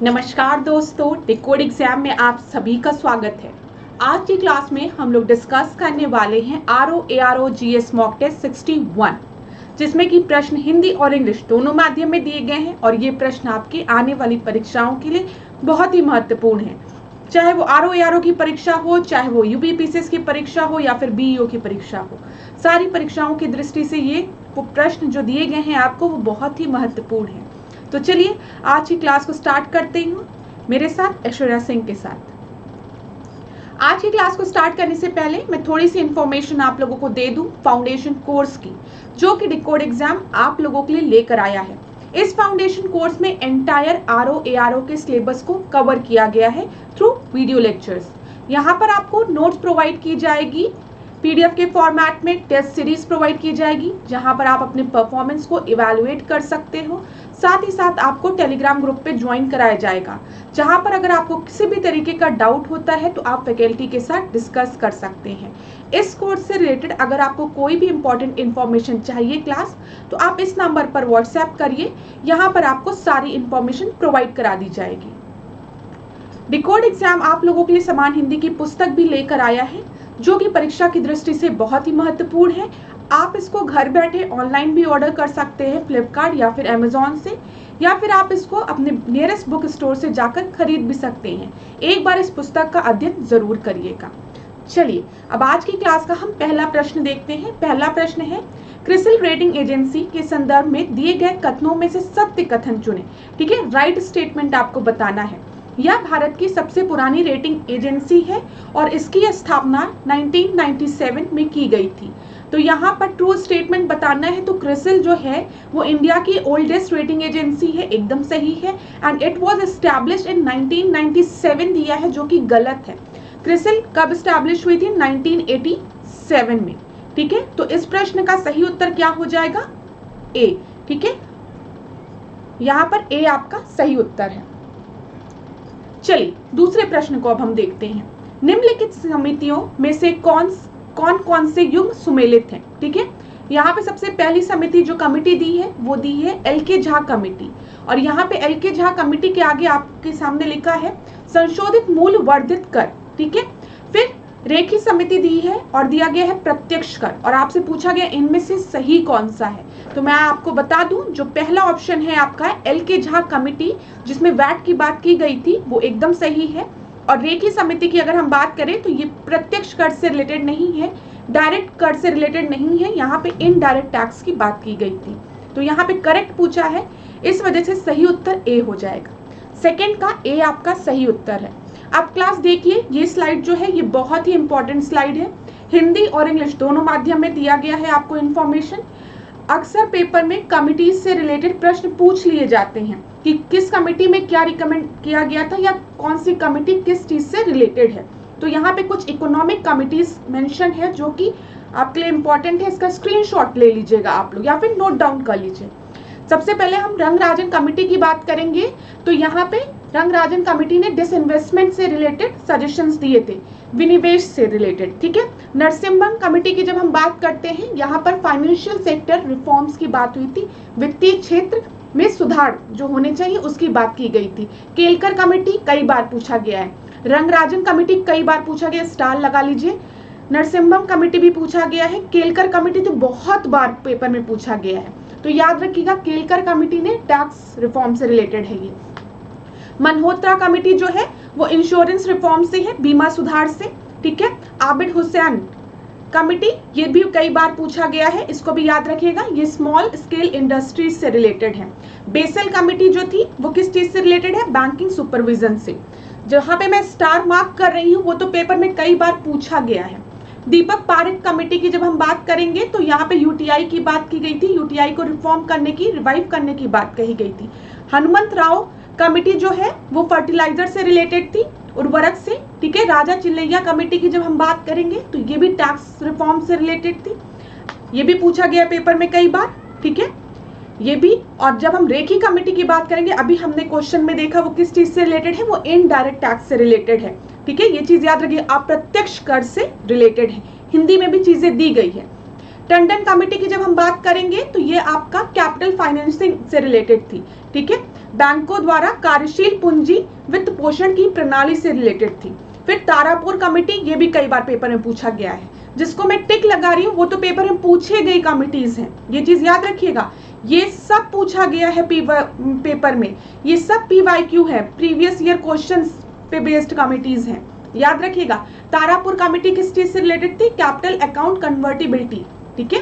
नमस्कार दोस्तों, decode exam में आप सभी का स्वागत है। आज की क्लास में हम लोग डिस्कस करने वाले हैं RO ARO GS mock test 61, जिसमें कि प्रश्न हिंदी और इंग्लिश दोनों माध्यम में दिए गए हैं और ये प्रश्न आपकी आने वाली परीक्षाओं के लिए बहुत ही महत्वपूर्ण है। चाहे वो RO ARO की परीक्षा हो, चाहे वो UPPCS की परीक्षा हो या फिर BEO की परीक्षा हो, सारी परीक्षाओं की दृष्टि से ये प्रश्न जो दिए गए हैं आपको वो बहुत ही महत्वपूर्ण है। तो चलिए आज की क्लास को स्टार्ट करते हूँ मेरे साथ ऐश्वर्या सिंह के साथ। आज की क्लास को स्टार्ट करने से पहले मैं थोड़ी सी इंफॉर्मेशन आप लोगों को दे दूं फाउंडेशन कोर्स की, जो कि डिकोड एग्जाम आप लोगों के लिए लेकर आया है। इस फाउंडेशन कोर्स में एंटायर RO ARO के सिलेबस को कवर किया गया है थ्रू वीडियो लेक्चर्स। यहाँ पर आपको नोट्स प्रोवाइड की जाएगी, PDF के फॉर्मेट में टेस्ट सीरीज प्रोवाइड की जाएगी, जहां पर आप अपने परफॉर्मेंस को इवैल्यूएट कर सकते हो। साथ ही साथ आपको टेलीग्राम ग्रुप पे ज्वाइन कराया जाएगा, जहां पर अगर आपको किसी भी तरीके का डाउट होता है तो आप फैकल्टी के साथ डिस्कस कर सकते हैं। इस कोर्स से रिलेटेड अगर आपको कोई भी इंपॉर्टेंट इन्फॉर्मेशन चाहिए क्लास, तो आप इस नंबर पर व्हाट्सएप करिए, यहाँ पर आपको सारी इंफॉर्मेशन प्रोवाइड करा दी जाएगी। डिकोड एग्जाम आप लोगों के लिए समान हिंदी की पुस्तक भी लेकर आया है, जो कि परीक्षा की दृष्टि से बहुत ही महत्वपूर्ण है। आप इसको घर बैठे ऑनलाइन भी ऑर्डर कर सकते हैं फ्लिपकार्ट या फिर अमेजॉन से, या फिर आप इसको अपने नियरेस्ट बुक स्टोर से जाकर खरीद भी सकते हैं। एक बार इस पुस्तक का अध्ययन जरूर करिएगा। चलिए अब आज की क्लास का हम पहला प्रश्न देखते हैं। पहला प्रश्न है, क्रिसिल रेटिंग एजेंसी के संदर्भ में दिए गए कथनों में से सत्य कथन चुने। ठीक है, राइट स्टेटमेंट आपको बताना है। यह भारत की सबसे पुरानी रेटिंग एजेंसी है और इसकी स्थापना 1997 में की गई थी। तो यहाँ पर ट्रू स्टेटमेंट बताना है, तो क्रिसिल जो है वो इंडिया की ओल्डेस्ट रेटिंग एजेंसी है, एकदम सही है। And it was established in 1997 दिया है, जो कि गलत है। क्रिसिल कब एस्टैब्लिश हुई थी? 1987 में। ठीक है, तो इस प्रश्न का सही उत्तर क्या हो जाएगा? ए। ठीक है, यहाँ पर ए आपका सही उत्तर है। चलिए दूसरे प्रश्न को अब हम देखते हैं। निम्नलिखित समितियों में से कौन कौन से युग सुमेलित हैं? ठीक है, यहाँ पे सबसे पहली समिति जो कमिटी दी है वो दी है LK झा कमिटी, और यहाँ पे LK झा कमिटी के आगे आपके सामने लिखा है संशोधित मूल्य वर्धित कर। ठीक है, फिर रेखी समिति दी है और दिया गया है प्रत्यक्ष कर, और आपसे पूछा गया इनमें से सही कौन सा है। तो मैं आपको बता दूं, जो पहला ऑप्शन है आपका LK झा कमिटी, जिसमें वैट की बात की गई थी, वो एकदम सही है। और रेखी समिति की अगर हम बात करें तो ये प्रत्यक्ष कर से रिलेटेड नहीं है, डायरेक्ट कर से रिलेटेड नहीं है, यहाँ पे इनडायरेक्ट टैक्स की बात की गई थी। तो यहाँ पे करेक्ट पूछा है, इस वजह से सही उत्तर ए हो जाएगा। सेकेंड का ए आपका सही उत्तर है। अब क्लास देखिए, ये स्लाइड जो है ये बहुत ही इंपॉर्टेंट स्लाइड है। हिंदी और इंग्लिश दोनों माध्यम में दिया गया है आपको इन्फॉर्मेशन। अक्सर पेपर में कमिटीज से रिलेटेड प्रश्न पूछ लिए जाते हैं कि किस कमेटी में क्या रिकमेंड किया गया था या कौन सी कमेटी किस चीज से रिलेटेड है। तो यहाँ पे कुछ इकोनॉमिक कमिटीज मेंशन है, जो कि आपके लिए इंपॉर्टेंट है। इसका स्क्रीनशॉट ले लीजिएगा आप लोग या फिर नोट डाउन कर लीजिए। सबसे पहले हम रंगराजन कमेटी की बात करेंगे। तो यहाँ पे रंगराजन कमेटी ने डिसइन्वेस्टमेंट से रिलेटेड सजेशंस दिए थे, विनिवेश से रिलेटेड। ठीक है, नरसिम्हम कमेटी की जब हम बात करते हैं, यहाँ पर फाइनेंशियल सेक्टर रिफॉर्म्स की बात हुई थी, वित्तीय क्षेत्र में सुधार जो होने चाहिए उसकी बात की गई थी। केलकर कमेटी कई बार पूछा गया है, रंगराजन कमेटी कई बार पूछा गया, स्टार लगा लीजिए। नरसिम्हम कमेटी भी पूछा गया है, केलकर कमेटी तो बहुत बार पेपर में पूछा गया है, तो याद रखिएगा केलकर कमेटी ने टैक्स रिफॉर्म से रिलेटेड है ये। मल्होत्रा कमेटी जो है वो इंश्योरेंस रिफॉर्म से है, बीमा सुधार से। ठीक है, आबिद हुसैन कमेटी ये भी कई बार पूछा गया है, इसको भी याद रखिएगा, ये स्मॉल स्केल इंडस्ट्रीज से रिलेटेड है। बेसल कमेटी जो थी वो किस चीज से रिलेटेड है? बैंकिंग सुपरविजन से। जहां पे मैं स्टार मार्क कर रही हूँ वो तो पेपर में कई बार पूछा गया है। दीपक पारेख कमेटी की जब हम बात करेंगे तो यहाँ पे UTI की बात की गई थी, UTI को रिफॉर्म करने की, रिवाइव करने की बात कही गई थी। हनुमंत राव कमेटी जो है वो फर्टिलाइजर से रिलेटेड थी, उर्वरक से। ठीक है, राजा चिल्लैया कमेटी की जब हम बात करेंगे तो ये भी टैक्स रिफॉर्म से रिलेटेड थी, ये भी पूछा गया पेपर में कई बार। ठीक है, ये भी। और जब हम रेखी कमेटी की बात करेंगे, अभी हमने क्वेश्चन में देखा वो किस चीज से रिलेटेड है, वो इनडायरेक्ट टैक्स से रिलेटेड है। ठीक है, ये चीज याद रखिए, अप्रत्यक्ष कर से रिलेटेड है, हिंदी में भी चीजें दी गई है। टंडन कमेटी की जब हम बात करेंगे तो ये आपका कैपिटल फाइनेंसिंग से रिलेटेड थी। ठीक है, बैंकों द्वारा कार्यशील पूंजी वित्त पोषण की प्रणाली से रिलेटेड थी। फिर तारापुर कमेटी, ये भी कई बार पेपर में पूछा गया है, जिसको मैं टिक लगा रही हूँ वो तो पेपर में पूछे गई कमिटीज हैं, ये चीज याद रखिएगा। ये सब पूछा गया है पेपर में, ये सब PYQ है, प्रीवियस ईयर क्वेश्चंस पे बेस्ड कमिटीज हैं, याद रखिएगा। तारापुर कमेटी किस चीज से रिलेटेड थी? कैपिटल अकाउंट कन्वर्टिबिलिटी, ठीक है।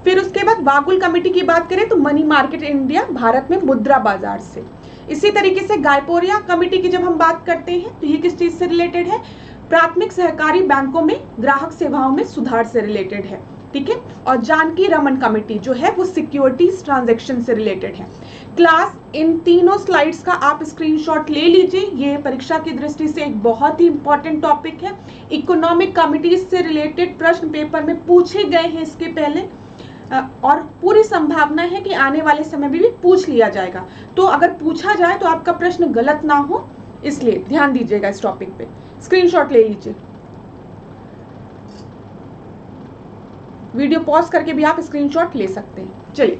फिर उसके बाद बागुल कमेटी की बात करें तो मनी मार्केट इंडिया, भारत में मुद्रा बाजार से। इसी तरीके से गायपोरिया कमेटी की जब हम बात करते हैं तो ये किस चीज से रिलेटेड है? प्राथमिक सहकारी बैंकों में ग्राहक सेवाओं में सुधार से रिलेटेड है, ठीक है। और जानकी रमन कमेटी जो है वो सिक्योरिटीज ट्रांजैक्शन से रिलेटेड है। क्लास, इन तीनों स्लाइड्स का आप स्क्रीनशॉट ले लीजिए, ये परीक्षा की दृष्टि से एक बहुत ही इंपॉर्टेंट टॉपिक है। इकोनॉमिक कमिटीज से रिलेटेड प्रश्न पेपर में पूछे गए हैं इसके पहले, और पूरी संभावना है कि आने वाले समय में भी पूछ लिया जाएगा। तो अगर पूछा जाए तो आपका प्रश्न गलत ना हो, इसलिए ध्यान दीजिएगा इस टॉपिक पे, स्क्रीनशॉट ले लीजिए। वीडियो पॉज करके भी आप स्क्रीनशॉट ले सकते हैं। चलिए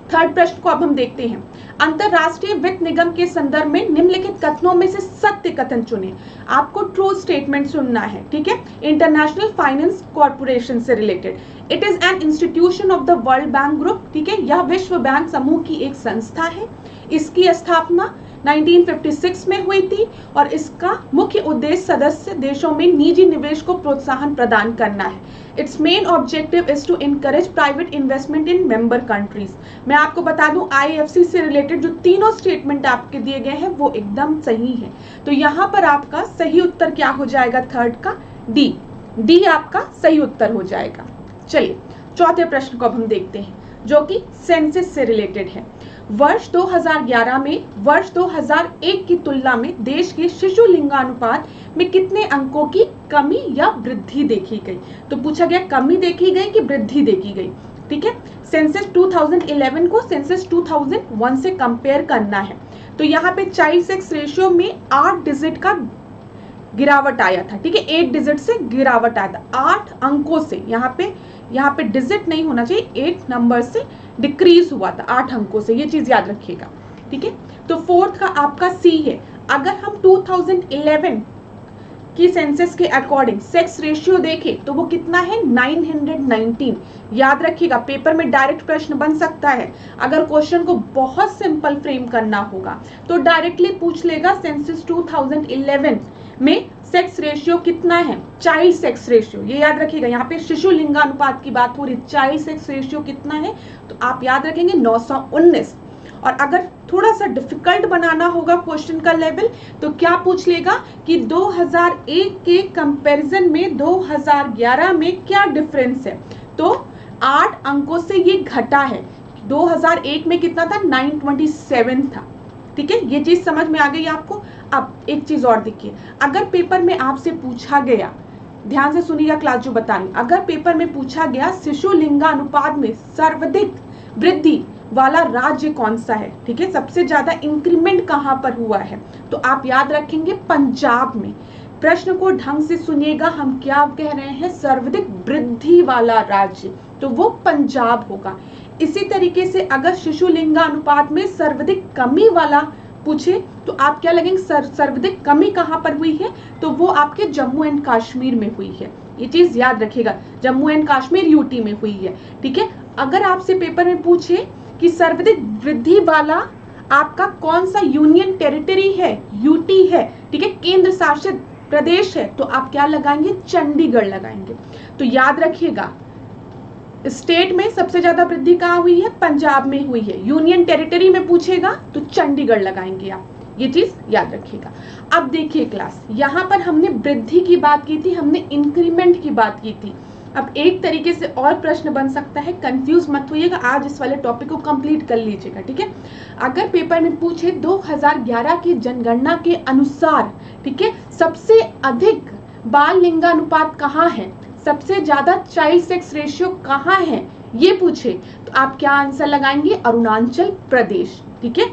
थर्ड प्रश्न को अब हम देखते हैं। अंतरराष्ट्रीय वित्त निगम के संदर्भ में निम्नलिखित कथनों में से सत्य कथन चुने। आपको ट्रू स्टेटमेंट सुनना है, ठीक है। इंटरनेशनल फाइनेंस कॉर्पोरेशन से related, it is an institution of the world bank group, ठीक है। यह विश्व बैंक समूह की एक संस्था है। इसकी स्थापना 1956 में हुई थी और इसका मुख्य उद्देश्य सदस्य देशों में निजी निवेश को प्रोत्साहन प्रदान करना है। Its main objective is to encourage private investment in member countries. मैं आपको बता दूं IFC से रिलेटेड जो तीनों स्टेटमेंट आपके दिए गए हैं वो एकदम सही है। तो यहाँ पर आपका सही उत्तर क्या हो जाएगा? थर्ड का डी आपका सही उत्तर हो जाएगा। चलिए चौथे प्रश्न को अब हम देखते हैं जो कि सेंसस से रिलेटेड है। वर्ष 2011 में वर्ष 2001 की तुलना में देश के शिशु लिंगानुपात में कितने अंकों की कमी या वृद्धि देखी गई? तो पूछा गया कमी देखी गई कि वृद्धि देखी गई, ठीक है। सेंसस 2011 को सेंसस 2001 से कंपेयर करना है। तो यहाँ पे चाइल्ड सेक्स रेशियो में 8 डिजिट का गिरावट आया था, ठीक है। 8 डिजिट से गिरावट आया था, 8 अंकों से। यहाँ पे डिजिट नहीं होना चाहिए, 8 नंबर से डिक्रीज हुआ था, 8 अंकों से, ये चीज याद रखिएगा, ठीक है। तो फोर्थ का आपका C है। अगर हम 2011 की सेंसस के अकॉर्डिंग सेक्स रेशियो देखें तो वो कितना है? 919। याद रखिएगा, पेपर में डायरेक्ट प्रश्न बन सकता है। अगर क्वेश्चन को बहुत सिंपल फ्रेम करना होगा तो डायरेक्टली पूछ लेगा सेंसस 2011 में सेक्स रेशियो कितना है? चाइल्ड सेक्स रेशियो, ये याद रखिएगा। यहाँ पे शिशु लिंगानुपात की बात हो रही, चाइल्ड सेक्स रेशियो कितना है? तो आप याद रखेंगे 919। और अगर थोड़ा सा डिफिकल्ट बनाना होगा क्वेश्चन का लेवल तो क्या पूछ लेगा कि 2001 के कंपैरिजन में 2011 में क्या डिफरेंस है? तो 8 अंकों से ये घटा है। 2001 में कितना था? 927 था, ठीक है। ये चीज समझ में आ गई आपको। अब एक चीज और देखिए, अगर पेपर में आपसे पूछा गया, ध्यान से सुनिएगा क्लास जो बता रही, अगर पेपर में पूछा गया शिशु लिंगानुपात में सर्वाधिक वृद्धि वाला राज्य कौन सा है, ठीक है, सबसे ज्यादा इंक्रीमेंट कहां पर हुआ है, तो आप याद रखेंगे पंजाब में। प्रश्न को ढंग से सुनिएगा, हम क्या कह रहे हैं? सर्वाधिक वृद्धि वाला राज्य, तो वो पंजाब होगा। इसी तरीके से अगर शिशु लिंगानुपात में सर्वाधिक कमी वाला पूछे तो आप क्या लगेंगे? सर्वाधिक कमी कहां पर हुई है? तो वो आपके जम्मू एंड कश्मीर में हुई है। ये चीज याद रखिएगा, जम्मू एंड कश्मीर UT में हुई है, ठीक है। अगर आपसे पेपर में पूछे कि सर्वाधिक वृद्धि वाला आपका कौन सा यूनियन टेरिटरी है? UT है, ठीक है, केंद्र शासित प्रदेश है, तो आप क्या लगाएंगे? चंडीगढ़ लगाएंगे। तो याद रखिएगा, स्टेट में सबसे ज्यादा वृद्धि कहाँ हुई है? पंजाब में हुई है। यूनियन टेरिटरी में पूछेगा तो चंडीगढ़ लगाएंगे आप, ये चीज याद रखिएगा। अब देखिए क्लास, यहाँ पर हमने वृद्धि की बात की थी, हमने इंक्रीमेंट की बात की थी। अब एक तरीके से और प्रश्न बन सकता है, कंफ्यूज मत होइएगा, आज इस वाले टॉपिक को कंप्लीट कर लीजिएगा, ठीक है। अगर पेपर में पूछे 2011 की जनगणना के अनुसार, ठीक है, सबसे अधिक बाल लिंगानुपात कहाँ है, सबसे ज्यादा चाइल्ड सेक्स रेशियो कहाँ है, ये पूछे तो आप क्या आंसर लगाएंगे? अरुणाचल प्रदेश, ठीक है।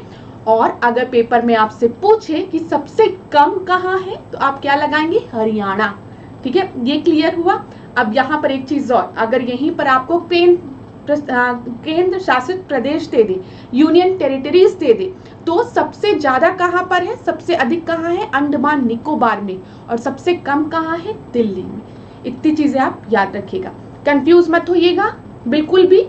और अगर पेपर में आपसे पूछे कि सबसे कम कहाँ है तो आप क्या लगाएंगे? हरियाणा, ठीक है। ये क्लियर हुआ। अब यहाँ पर एक चीज और, अगर यहीं पर आपको पेन केंद्र शासित प्रदेश दे दे, यूनियन टेरिटरीज दे दे, तो सबसे ज्यादा कहां पर है, सबसे अधिक कहां है, अंडमान निकोबार में, और सबसे कम कहां है, दिल्ली में। इतनी चीजें आप याद रखिएगा, कंफ्यूज मत होइएगा बिल्कुल भी।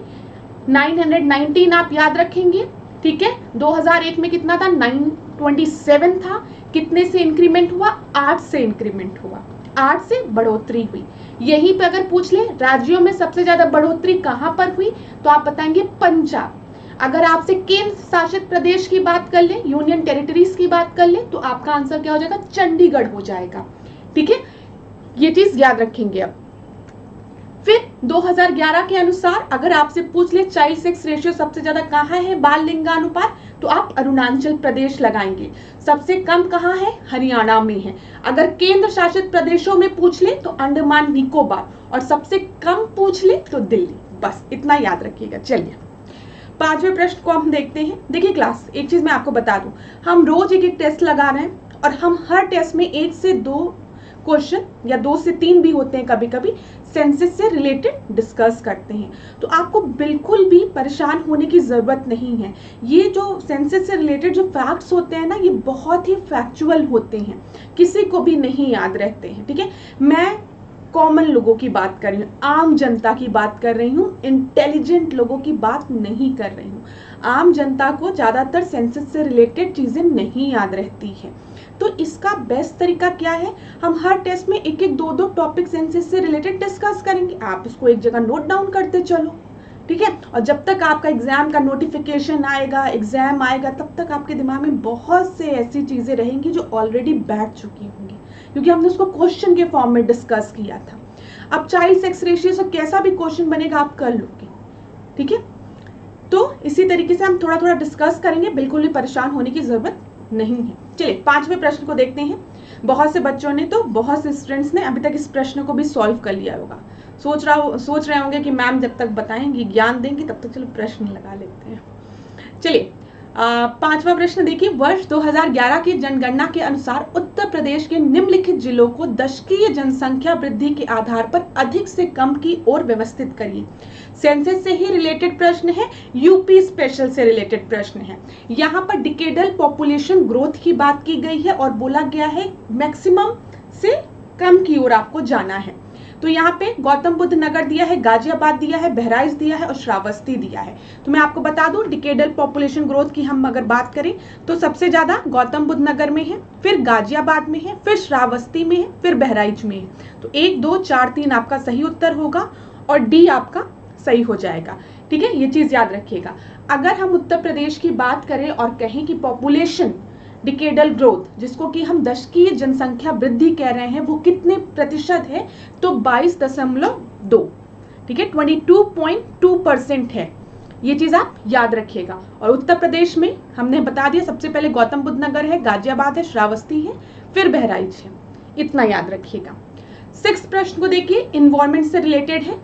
919 आप याद रखेंगे, ठीक है। 2001 में कितना था, 927 था। कितने से इंक्रीमेंट हुआ, 8 से इंक्रीमेंट हुआ, 8 से बढ़ोतरी हुई। यहीं पे अगर पूछ ले राज्यों में सबसे ज्यादा बढ़ोतरी कहां पर हुई, तो आप बताएंगे पंजाब। अगर आपसे केंद्र शासित प्रदेश की बात कर ले, यूनियन टेरिटरीज की बात कर ले, तो आपका आंसर क्या हो जाएगा, चंडीगढ़ हो जाएगा, ठीक है। ये चीज याद रखेंगे। अब फिर 2011 के अनुसार अगर आपसे पूछ ले चाइल्ड सेक्स रेशियो सबसे ज्यादा कहां है, बाल लिंगानुपात, तो आप अरुणाचल प्रदेश लगाएंगे। सबसे कम कहां है, हरियाणा में है। अगर केंद्र शासित प्रदेशों में पूछ ले तो अंडमान निकोबार, और सबसे कम पूछ ले तो दिल्ली। बस इतना याद रखिएगा। चलिए 5वें प्रश्न को हम देखते हैं। देखिए क्लास, एक चीज मैं आपको बता दूं, हम रोज एक एक टेस्ट लगा रहे हैं, और हम हर टेस्ट में 1 से 2 क्वेश्चन या 2 से 3 भी होते हैं कभी कभी, सेंसस से रिलेटेड डिस्कस करते हैं। तो आपको बिल्कुल भी परेशान होने की जरूरत नहीं है। ये जो सेंसस से रिलेटेड जो फैक्ट्स होते हैं ना, ये बहुत ही फैक्चुअल होते हैं, किसी को भी नहीं याद रहते हैं, ठीक है। मैं कॉमन लोगों की बात कर रही हूँ, आम जनता की बात कर रही हूँ, इंटेलिजेंट लोगों की बात नहीं कर रही हूँ। आम जनता को ज्यादातर सेंसस से रिलेटेड चीजें नहीं याद रहती है। तो इसका बेस्ट तरीका क्या है, हम हर टेस्ट में एक एक 2 टॉपिक सेंसस से रिलेटेड डिस्कस करेंगे। आप इसको एक जगह नोट डाउन करते चलो, ठीक है। और जब तक आपका एग्जाम का नोटिफिकेशन आएगा, एग्जाम आएगा, तब तक आपके दिमाग में बहुत से ऐसी चीजें रहेंगी जो ऑलरेडी बैठ चुकी होंगी, क्योंकि हमने उसको क्वेश्चन के फॉर्म में डिस्कस किया था। अब चाइल्ड सेक्स रेशियो से कैसा भी क्वेश्चन बनेगा आप कर लोगे, ठीक है। तो इसी तरीके से हम थोड़ा थोड़ा डिस्कस करेंगे, बिल्कुल भी परेशान होने की जरूरत नहीं है। चलिए 5वें प्रश्न को देखते हैं। बहुत से बच्चों ने, तो बहुत से स्टूडेंट्स ने अभी तक इस प्रश्न को भी सॉल्व कर लिया होगा। सोच रहे होंगे कि मैम जब तक बताएंगी, ज्ञान देंगी, तब तक चलो प्रश्न लगा लेते हैं। चलिए 5वां प्रश्न देखिए, वर्ष 2011 की जनगणना के अनुसार उत्तर प्रदेश के निम्नलिखित जिलों को दशकीय जनसंख्या वृद्धि के आधार पर अधिक से कम की ओर व्यवस्थित करिए। सेंसस से ही रिलेटेड प्रश्न है, यूपी स्पेशल से रिलेटेड प्रश्न है। यहाँ पर डिकेडल पॉपुलेशन ग्रोथ की बात की गई है और बोला गया है मैक्सिमम से कम की ओर आपको जाना है। तो यहाँ पे गौतम बुद्ध नगर दिया है, गाजियाबाद दिया है, बहराइच दिया है और श्रावस्ती दिया है। तो मैं आपको बता दूं, डिकेडल पॉपुलेशन ग्रोथ की हम अगर बात करें तो सबसे ज्यादा गौतम बुद्ध नगर में है, फिर गाजियाबाद में है, फिर श्रावस्ती में है, फिर बहराइच में है। तो 1, 2, 4, 3 आपका सही उत्तर होगा और डी आपका सही हो जाएगा, ठीक है। ये चीज याद रखिएगा। अगर हम उत्तर प्रदेश की बात करें और कहें कि पॉपुलेशन डिकेडल ग्रोथ, जिसको कि हम दशकीय जनसंख्या वृद्धि कह रहे हैं, वो कितने प्रतिशत है, तो 22.2, ठीक है, 22.2% है। ये चीज आप याद रखिएगा। और उत्तर प्रदेश में हमने बता दिया, सबसे पहले गौतम बुद्ध नगर है, गाजियाबाद है, श्रावस्ती है, फिर बहराइच है। इतना याद रखिएगा। 6 प्रश्न को देखिए, इन्वायरमेंट से रिलेटेड है।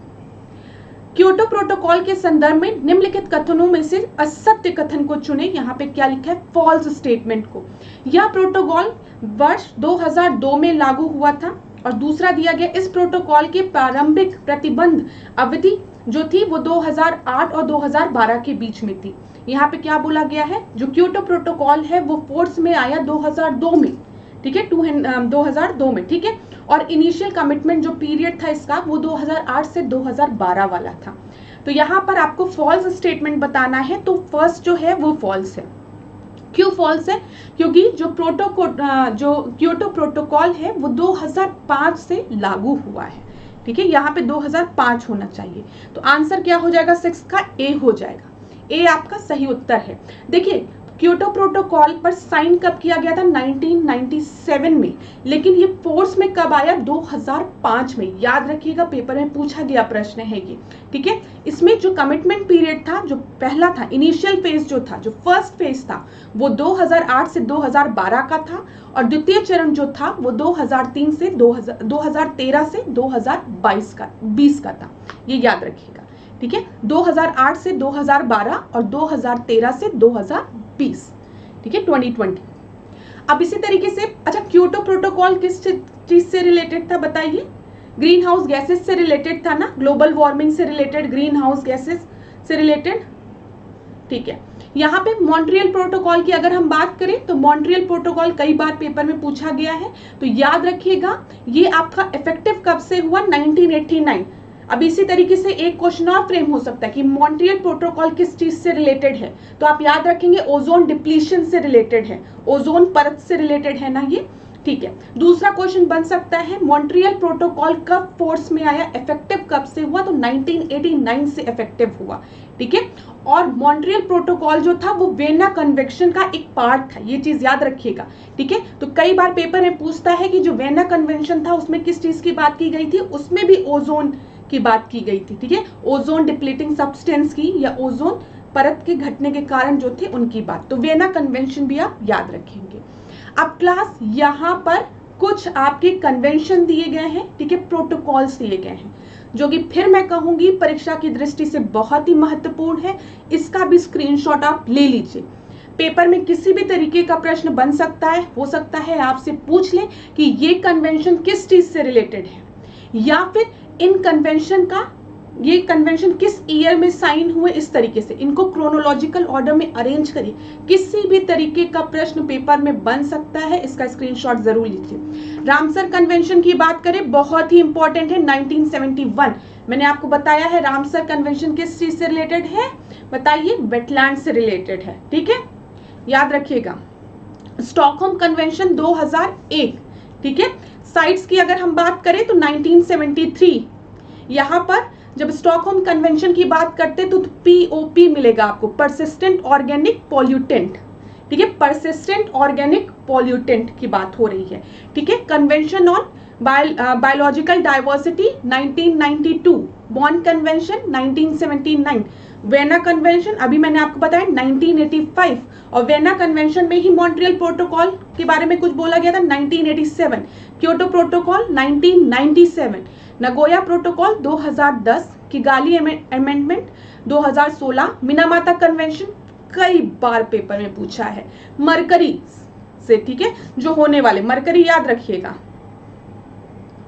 क्योटो प्रोटोकॉल के संदर्भ में निम्नलिखित कथनों में से असत्य कथन को चुने। यहाँ पे क्या लिखा है, फॉल्स स्टेटमेंट को। यह प्रोटोकॉल वर्ष 2002 में लागू हुआ था। और दूसरा दिया गया, इस प्रोटोकॉल के प्रारंभिक प्रतिबंध अवधि जो थी वो 2008 और 2012 के बीच में थी। यहाँ पे क्या बोला गया है, जो क्योटो प्रोटोकॉल है वो फोर्स में आया 2002 में, ठीक है, 2002 में, ठीक है। और इनिशियल कमिटमेंट जो पीरियड था इसका वो 2008 से 2012 वाला था। तो यहाँ पर आपको फॉल्स स्टेटमेंट बताना है, तो फर्स्ट जो है वो फॉल्स है। क्यों फॉल्स है, क्योंकि जो क्योटो प्रोटोकॉल है वो 2005 से लागू हुआ है, ठीक है। यहाँ पे 2005 होना चाहिए। तो आंसर क्या हो जाएगा, 6 का ए हो जाएगा। ए आपका सही उत्तर है। देखिए क्योटो प्रोटोकॉल पर साइन कब किया गया था, 1997 में, लेकिन ये फोर्स में कब आया, 2005 में। याद रखिएगा, पेपर में पूछा गया प्रश्न है ये, ठीक है। इसमें जो कमिटमेंट पीरियड था, जो पहला था, इनिशियल फेज जो था, जो फर्स्ट फेज था, वो 2008 से 2012 का था। और द्वितीय चरण जो था वो 2013 से 2020 का था। ये याद रखिएगा, ठीक है। 2008 से 2012 और 2013 से 2020, ठीक है, 2020। अब इसी तरीके से, अच्छा क्योटो प्रोटोकॉल किस चीज से रिलेटेड था बताइए, ग्रीन हाउस गैसेस से रिलेटेड था ना, ग्लोबल वार्मिंग से रिलेटेड ग्रीन हाउस गैसेस। से रिलेटेड, ठीक है। यहाँ पे मॉन्ट्रियल प्रोटोकॉल की अगर हम बात करें तो मॉन्ट्रियल प्रोटोकॉल कई बार पेपर में पूछा गया है, तो याद रखिएगा ये आपका इफेक्टिव कब से हुआ, 1989। अब इसी तरीके से एक क्वेश्चन और फ्रेम हो सकता है कि मॉन्ट्रियल प्रोटोकॉल किस चीज से रिलेटेड है, तो आप याद रखेंगे ओजोन डिप्लीशन से रिलेटेड है, ओजोन परत से रिलेटेड है ना ये, ठीक है। दूसरा क्वेश्चन बन सकता है मॉन्ट्रियल प्रोटोकॉल कब फोर्स में आया, इफेक्टिव कब से हुआ, तो 1989 से इफेक्टिव हुआ, ठीक है। और मॉन्ट्रियल प्रोटोकॉल जो था वो वेना कन्वेंशन का एक पार्ट था, ये चीज याद रखिएगा, ठीक है। तो कई बार पेपर में पूछता है कि जो वेना कन्वेंशन था उसमें किस चीज की बात की गई थी, उसमें भी ओजोन की बात की गई थी, ठीक है, ओजोन डिप्लीटिंग सब्सटेंस की या ओजोन परत के घटने के कारण जो थे उनकी बात, तो वेना कन्वेंशन भी आप याद रखेंगे। अब क्लास यहाँ पर कुछ आपके कन्वेंशन दिए गए हैं, ठीक है, प्रोटोकॉल्स दिए गए हैं, जो कि फिर मैं कहूंगी परीक्षा की दृष्टि से बहुत ही महत्वपूर्ण है, इसका भी स्क्रीनशॉट आप ले लीजिए। पेपर में किसी भी तरीके का प्रश्न बन सकता है, हो सकता है आपसे पूछ ले कि ये कन्वेंशन किस चीज से रिलेटेड है, या फिर इन कन्वेंशन का ये कन्वेंशन किस ईयर में साइन हुए, इस तरीके से इनको क्रोनोलॉजिकल ऑर्डर में अरेंज करिए। किसी भी तरीके का प्रश्न पेपर में बन सकता है, इसका स्क्रीनशॉट जरूर लीजिए। रामसर कन्वेंशन की बात करें, बहुत ही इंपॉर्टेंट है, 1971। मैंने आपको बताया है रामसर कन्वेंशन किस चीज से रिलेटेड है, बताइए, वेटलैंड से रिलेटेड है, ठीक है, याद रखिएगा। स्टॉकहोम कन्वेंशन 2001, ठीक है। साइट्स की अगर हम बात करें तो 1973, यहां पर जब स्टॉकहोम कन्वेंशन की बात करते तो POP मिलेगा आपको, परसिस्टेंट ऑर्गेनिक पॉल्यूटेंट, ठीक है, परसिस्टेंट ऑर्गेनिक पॉल्यूटेंट की बात हो रही है, ठीक है। Convention on biological diversity 1992, Bon convention 1979, vena convention अभी मैंने आपको बताया 1985, और वेना कन्वेंशन में ही मॉन्ट्रियल प्रोटोकॉल के बारे में कुछ बोला गया था 1987, Kyoto protocol 1997, Nagoya protocol 2010, Kigali amendment 2016, मिनामाता convention कई बार पेपर में पूछा है, मरकरी से, ठीक है, जो होने वाले मरकरी याद रखिएगा,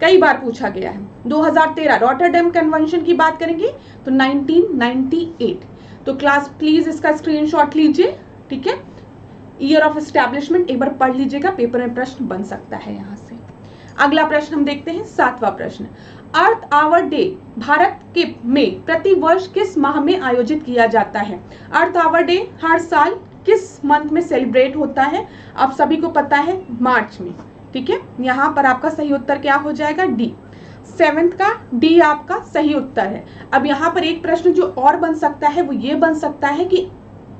कई बार पूछा गया है। 2013 रॉटरडैम कन्वेंशन की बात करेंगे तो 1998, तो क्लास प्लीज इसका स्क्रीनशॉट लीजिए, ठीक है। ईयर ऑफ एस्टैब्लिशमेंट एक बार पढ़ लीजिएगा, पेपर में प्रश्न बन सकता है यहां से। अगला प्रश्न हम देखते हैं, 7वां प्रश्न, अर्थ आवर डे भारत के में प्रति वर्ष किस माह में आयोजित किया जाता है। अर्थ आवर डे हर साल किस मंथ में सेलिब्रेट होता है, आप सभी को पता है मार्च में, ठीक है। यहाँ पर आपका सही उत्तर क्या हो जाएगा, डी, 7th का डी आपका सही उत्तर है। अब यहाँ पर एक प्रश्न जो और बन सकता है वो ये बन सकता है कि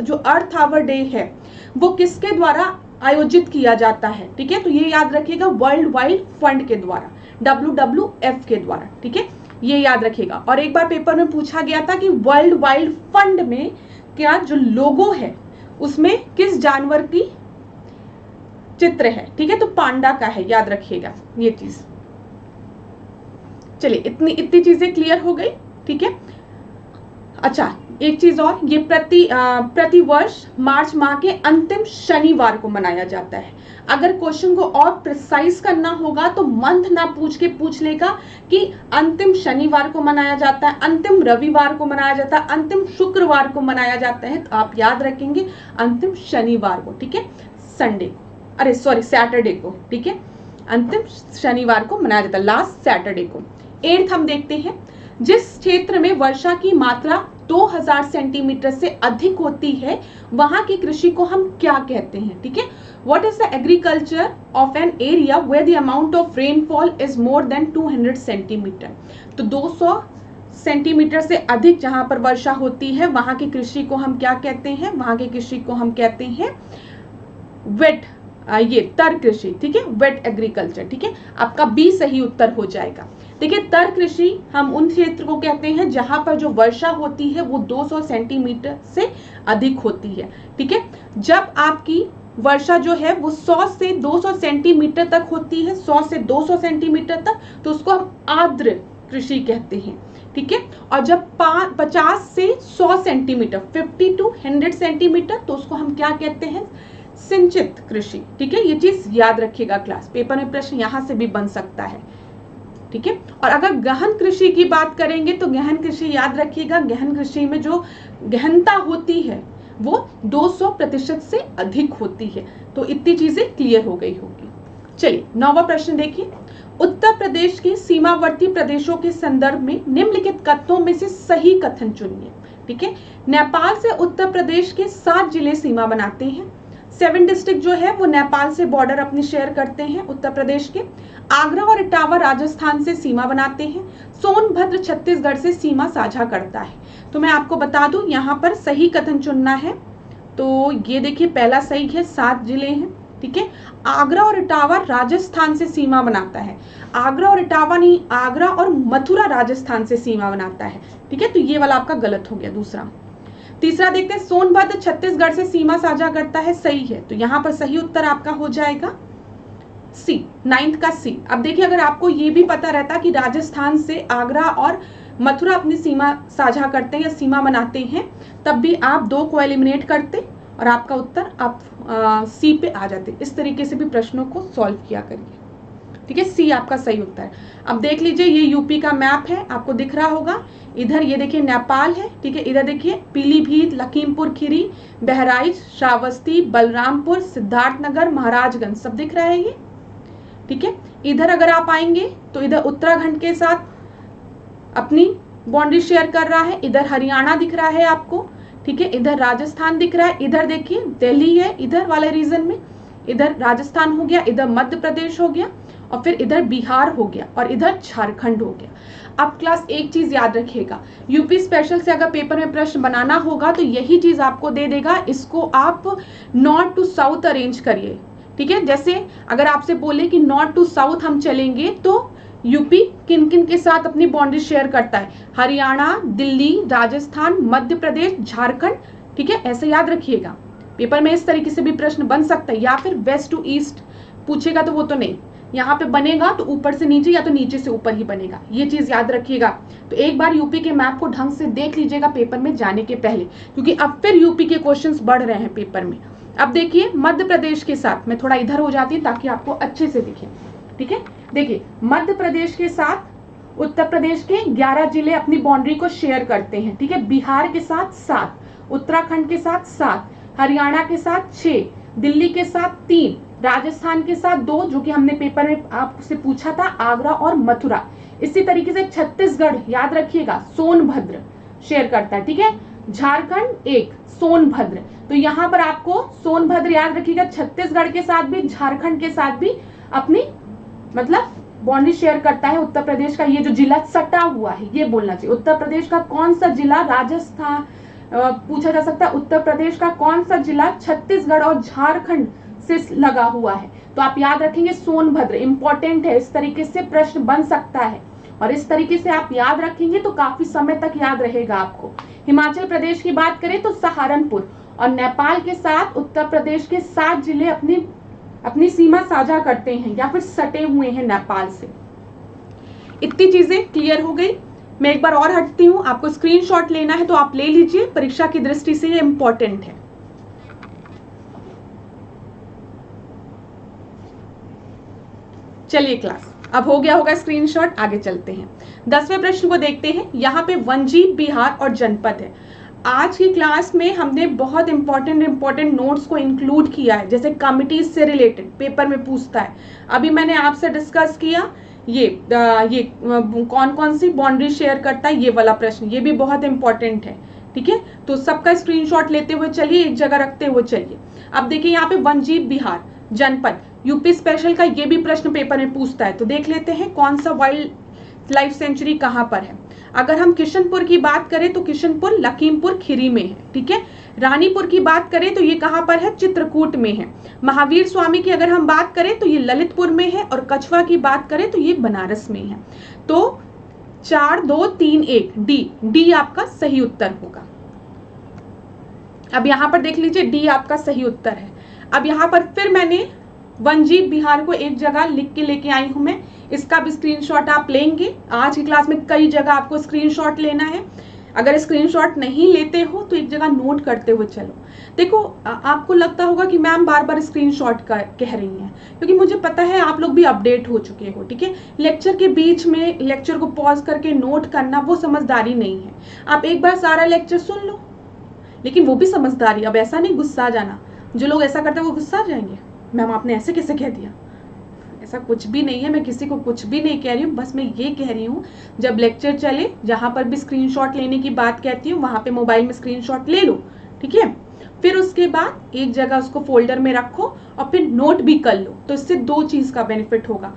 जो अर्थ आवर डे है वो किसके द्वारा आयोजित किया जाता है, ठीक है, तो ये याद रखिएगा, वर्ल्ड वाइड फंड के द्वारा, WWF के द्वारा, ठीक है, ये याद रखिएगा। और एक बार पेपर में पूछा गया था कि वर्ल्ड वाइड फंड में क्या जो लोगो है उसमें किस जानवर की चित्र है, ठीक है, तो पांडा का है, याद रखिएगा ये चीज। चलिए इतनी चीजें क्लियर हो गई, ठीक है। अच्छा एक चीज और, ये प्रति वर्ष मार्च माह के अंतिम शनिवार को मनाया जाता है। अगर क्वेश्चन को और प्रिसाइज करना होगा तो मंथ ना पूछ के पूछ लेगा कि अंतिम शनिवार को मनाया जाता है, अंतिम रविवार को मनाया जाता है, अंतिम शुक्रवार को मनाया जाता है, तो आप याद रखेंगे अंतिम शनिवार को, ठीक है, संडे को, अरे सॉरी सैटरडे को, ठीक है, अंतिम शनिवार को मनाया जाता है, लास्ट सैटरडे को। 8th हम देखते हैं, जिस क्षेत्र में वर्षा की मात्रा 2000 सेंटीमीटर से अधिक होती है वहां की कृषि को हम क्या कहते हैं, ठीक है। What is the agriculture of an area where the amount of rainfall is more than 200 centimetre, तो 200 सेंटीमीटर से अधिक जहां पर वर्षा होती है वहां की कृषि को हम क्या कहते हैं, वहां की कृषि को हम कहते हैं वेट, ये तर कृषि, ठीक है, वेट एग्रीकल्चर, ठीक है, आपका बी सही उत्तर हो जाएगा। देखिए तर कृषि हम उन क्षेत्र को कहते हैं जहां पर जो वर्षा होती है वो 200 सेंटीमीटर से अधिक होती है, ठीक है। जब आपकी वर्षा जो है वो 100 से 200 सेंटीमीटर तक होती है, 100 से 200 सेंटीमीटर तक, तो उसको हम आर्द्र कृषि कहते हैं, ठीक है। और जब 50 से 100 सेंटीमीटर 50 to 100 सेंटीमीटर, तो उसको हम क्या कहते हैं, सिंचित कृषि, ठीक है। ये चीज याद रखिएगा क्लास, पेपर में प्रश्न यहां से भी बन सकता है, ठीक है। और अगर गहन कृषि की बात करेंगे तो गहन कृषि याद रखिएगा, गहन कृषि में जो गहनता होती है वो 200% से अधिक होती है। तो इतनी चीजें क्लियर हो गई होगी। चलिए 9वां प्रश्न देखिए, उत्तर प्रदेश के सीमावर्ती प्रदेशों के संदर्भ में निम्नलिखित कथनों में से सही कथन चुनिए। ठीक है, नेपाल से उत्तर प्रदेश के 7 जिले सीमा बनाते हैं। 7 डिस्ट्रिक्ट जो है वो नेपाल से बॉर्डर अपनी शेयर करते हैं उत्तर प्रदेश के। आगरा और इटावा राजस्थान से सीमा बनाते हैं। सोनभद्र छत्तीसगढ़ से सीमा साझा करता है। तो मैं आपको बता दूं यहाँ पर सही कथन चुनना है। तो ये देखिए पहला सही है, 7 जिले हैं। ठीक है, आगरा और इटावा राजस्थान से सीमा बनाता है। आगरा और इटावा नहीं, आगरा और मथुरा राजस्थान से सीमा बनाता है। ठीक है, तो ये वाला आपका गलत हो गया दूसरा। तीसरा देखते हैं, सोनभद्र छत्तीसगढ़ से सीमा साझा करता है, सही है। तो यहाँ पर सही उत्तर आपका हो जाएगा सी, 9th का सी। अब देखिए अगर आपको ये भी पता रहता कि राजस्थान से आगरा और मथुरा अपनी सीमा साझा करते हैं या सीमा बनाते हैं, तब भी आप 2 को एलिमिनेट करते और आपका उत्तर आप सी पे आ जाते। इस तरीके से भी प्रश्नों को सॉल्व किया करिए। ठीक है, सी आपका सही उत्तर है। अब देख लीजिए ये यूपी का मैप है, आपको दिख रहा होगा। इधर ये देखिए नेपाल है। ठीक है, इधर देखिए पीलीभीत, लखीमपुर खीरी, बहराइच, श्रावस्ती, बलरामपुर, सिद्धार्थनगर, महाराजगंज सब दिख रहा है ये। ठीक है, इधर अगर आप आएंगे तो इधर उत्तराखंड के साथ अपनी बाउंड्री शेयर कर रहा है। इधर हरियाणा दिख रहा है आपको। ठीक है, इधर राजस्थान दिख रहा है। इधर देखिए दिल्ली है इधर वाले रीजन में। इधर राजस्थान हो गया, इधर मध्य प्रदेश हो गया और फिर इधर बिहार हो गया और इधर झारखंड हो गया। अब क्लास एक चीज याद रखिएगा, यूपी स्पेशल से अगर पेपर में प्रश्न बनाना होगा तो यही चीज आपको दे देगा। इसको आप नॉर्थ टू साउथ अरेंज करिए। ठीक है, जैसे अगर आपसे बोले कि नॉर्थ टू साउथ हम चलेंगे तो यूपी किन किन के साथ अपनी बाउंड्री शेयर करता है, हरियाणा, दिल्ली, राजस्थान, मध्य प्रदेश, झारखंड। ठीक है, ऐसे याद रखिएगा। पेपर में इस तरीके से भी प्रश्न बन सकता है, या फिर वेस्ट टू ईस्ट पूछेगा तो वो तो नहीं, यहाँ पे बनेगा तो ऊपर से नीचे या तो नीचे से ऊपर ही बनेगा। ये चीज याद रखिएगा। तो एक बार यूपी के मैप को ढंग से देख लीजिएगा पेपर में जाने के पहले, क्योंकि अब फिर यूपी के क्वेश्चंस बढ़ रहे हैं पेपर में। अब देखिए मध्य प्रदेश के साथ, मैं थोड़ा इधर हो जाती हूँ ताकि आपको अच्छे से दिखे। ठीक है, देखिए मध्य प्रदेश के साथ उत्तर प्रदेश के 11 जिले अपनी बाउंड्री को शेयर करते हैं। ठीक है, बिहार के साथ 7, उत्तराखंड के साथ 7, हरियाणा के साथ 6, दिल्ली के साथ 3, राजस्थान के साथ 2, जो कि हमने पेपर में आपसे पूछा था, आगरा और मथुरा। इसी तरीके से छत्तीसगढ़ याद रखिएगा सोनभद्र शेयर करता है। ठीक है, झारखंड 1, सोनभद्र। तो यहाँ पर आपको सोनभद्र याद रखिएगा, छत्तीसगढ़ के साथ भी झारखंड के साथ भी अपनी मतलब बाउंड्री शेयर करता है उत्तर प्रदेश का। ये जो जिला सटा हुआ है ये बोलना चाहिए। उत्तर प्रदेश का कौन सा जिला, राजस्थान पूछा जा सकता है, उत्तर प्रदेश का कौन सा जिला छत्तीसगढ़ और झारखंड से लगा हुआ है। तो आप याद रखेंगे सोनभद्र, इंपॉर्टेंट है। इस तरीके से प्रश्न बन सकता है और इस तरीके से आप याद रखेंगे तो काफी समय तक याद रहेगा आपको। हिमाचल प्रदेश की बात करें तो सहारनपुर, और नेपाल के साथ उत्तर प्रदेश के 7 जिले अपनी सीमा साझा करते हैं या फिर सटे हुए हैं नेपाल से। इतनी चीजें क्लियर हो गई। मैं एक बार और हटती हूं, आपको स्क्रीनशॉट लेना है तो आप ले लीजिए, परीक्षा की दृष्टि से ये इंपॉर्टेंट है। चलिए क्लास, अब हो गया होगा स्क्रीनशॉट, आगे चलते हैं। 10वें प्रश्न को देखते हैं। यहाँ पे वनजीव बिहार और जनपद है। आज की क्लास में हमने बहुत इंपॉर्टेंट नोट्स को इंक्लूड किया है, जैसे कमिटीज से रिलेटेड पेपर में पूछता है। अभी मैंने आपसे डिस्कस किया ये कौन कौन सी बाउंड्री शेयर करता है, ये वाला प्रश्न, ये भी बहुत इंपॉर्टेंट है। ठीक है, तो सबका स्क्रीनशॉट लेते हुए चलिए, एक जगह रखते हुए चलिए। अब देखिए यहाँ पे वनजीव बिहार जनपद, यूपी स्पेशल का ये भी प्रश्न पेपर में पूछता है। तो देख लेते हैं कौन सा वाइल्ड लाइफ सेंचुरी कहाँ पर है। अगर हम किशनपुर की बात करें तो किशनपुर लखीमपुर खीरी में है। ठीक है, रानीपुर की बात करें तो ये कहाँ पर है, चित्रकूट में है। महावीर स्वामी की अगर हम बात करें तो ये ललितपुर में है, और कछवा की बात करें तो ये बनारस में है। तो 4 2 3 1 डी आपका सही उत्तर होगा। अब यहाँ पर देख लीजिए डी आपका सही उत्तर है। अब यहाँ पर फिर मैंने वनजीव बिहार को एक जगह लिख के लेके आई हूं मैं, इसका भी स्क्रीनशॉट आप लेंगे। आज की क्लास में कई जगह आपको स्क्रीनशॉट लेना है। अगर स्क्रीनशॉट नहीं लेते हो तो एक जगह नोट करते हुए चलो। देखो आपको लगता होगा कि मैम बार बार स्क्रीनशॉट कह रही हैं, क्योंकि मुझे पता है आप लोग भी अपडेट हो चुके हो, ठीक है। लेक्चर के बीच में लेक्चर को पॉज करके नोट करना वो समझदारी नहीं है। आप एक बार सारा लेक्चर सुन लो, लेकिन वो भी समझदारी। अब ऐसा नहीं गुस्सा आ जाना, जो लोग ऐसा करते हैं वो गुस्सा आ जाएंगे, मैम आपने ऐसे कैसे कह दिया। ऐसा कुछ भी नहीं है, मैं किसी को कुछ भी नहीं कह रही हूँ, बस मैं ये कह रही हूँ जब लेक्चर चले जहां पर भी स्क्रीनशॉट लेने की बात कहती हूँ वहां पे मोबाइल में स्क्रीनशॉट ले लो, ठीक है। फिर उसके बाद एक जगह उसको फोल्डर में रखो और फिर नोट भी कर लो। तो इससे दो चीज का बेनिफिट होगा।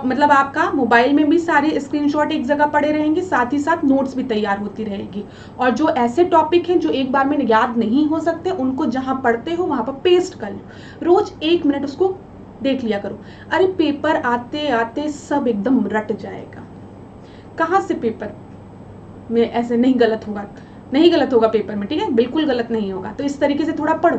मतलब आपका मोबाइल में भी सारे स्क्रीनशॉट एक जगह पड़े रहेंगे, साथ ही साथ नोट्स भी तैयार होती रहेगी। और जो ऐसे टॉपिक हैं जो एक बार में याद नहीं हो सकते, उनको जहां पढ़ते हो वहां पर पेस्ट कर लो। रोज 1 मिनट उसको देख लिया करो। अरे पेपर आते आते सब एकदम रट जाएगा। कहाँ से पेपर में ऐसे नहीं गलत होगा पेपर में, ठीक है, बिल्कुल गलत नहीं होगा। तो इस तरीके से थोड़ा पढ़ो,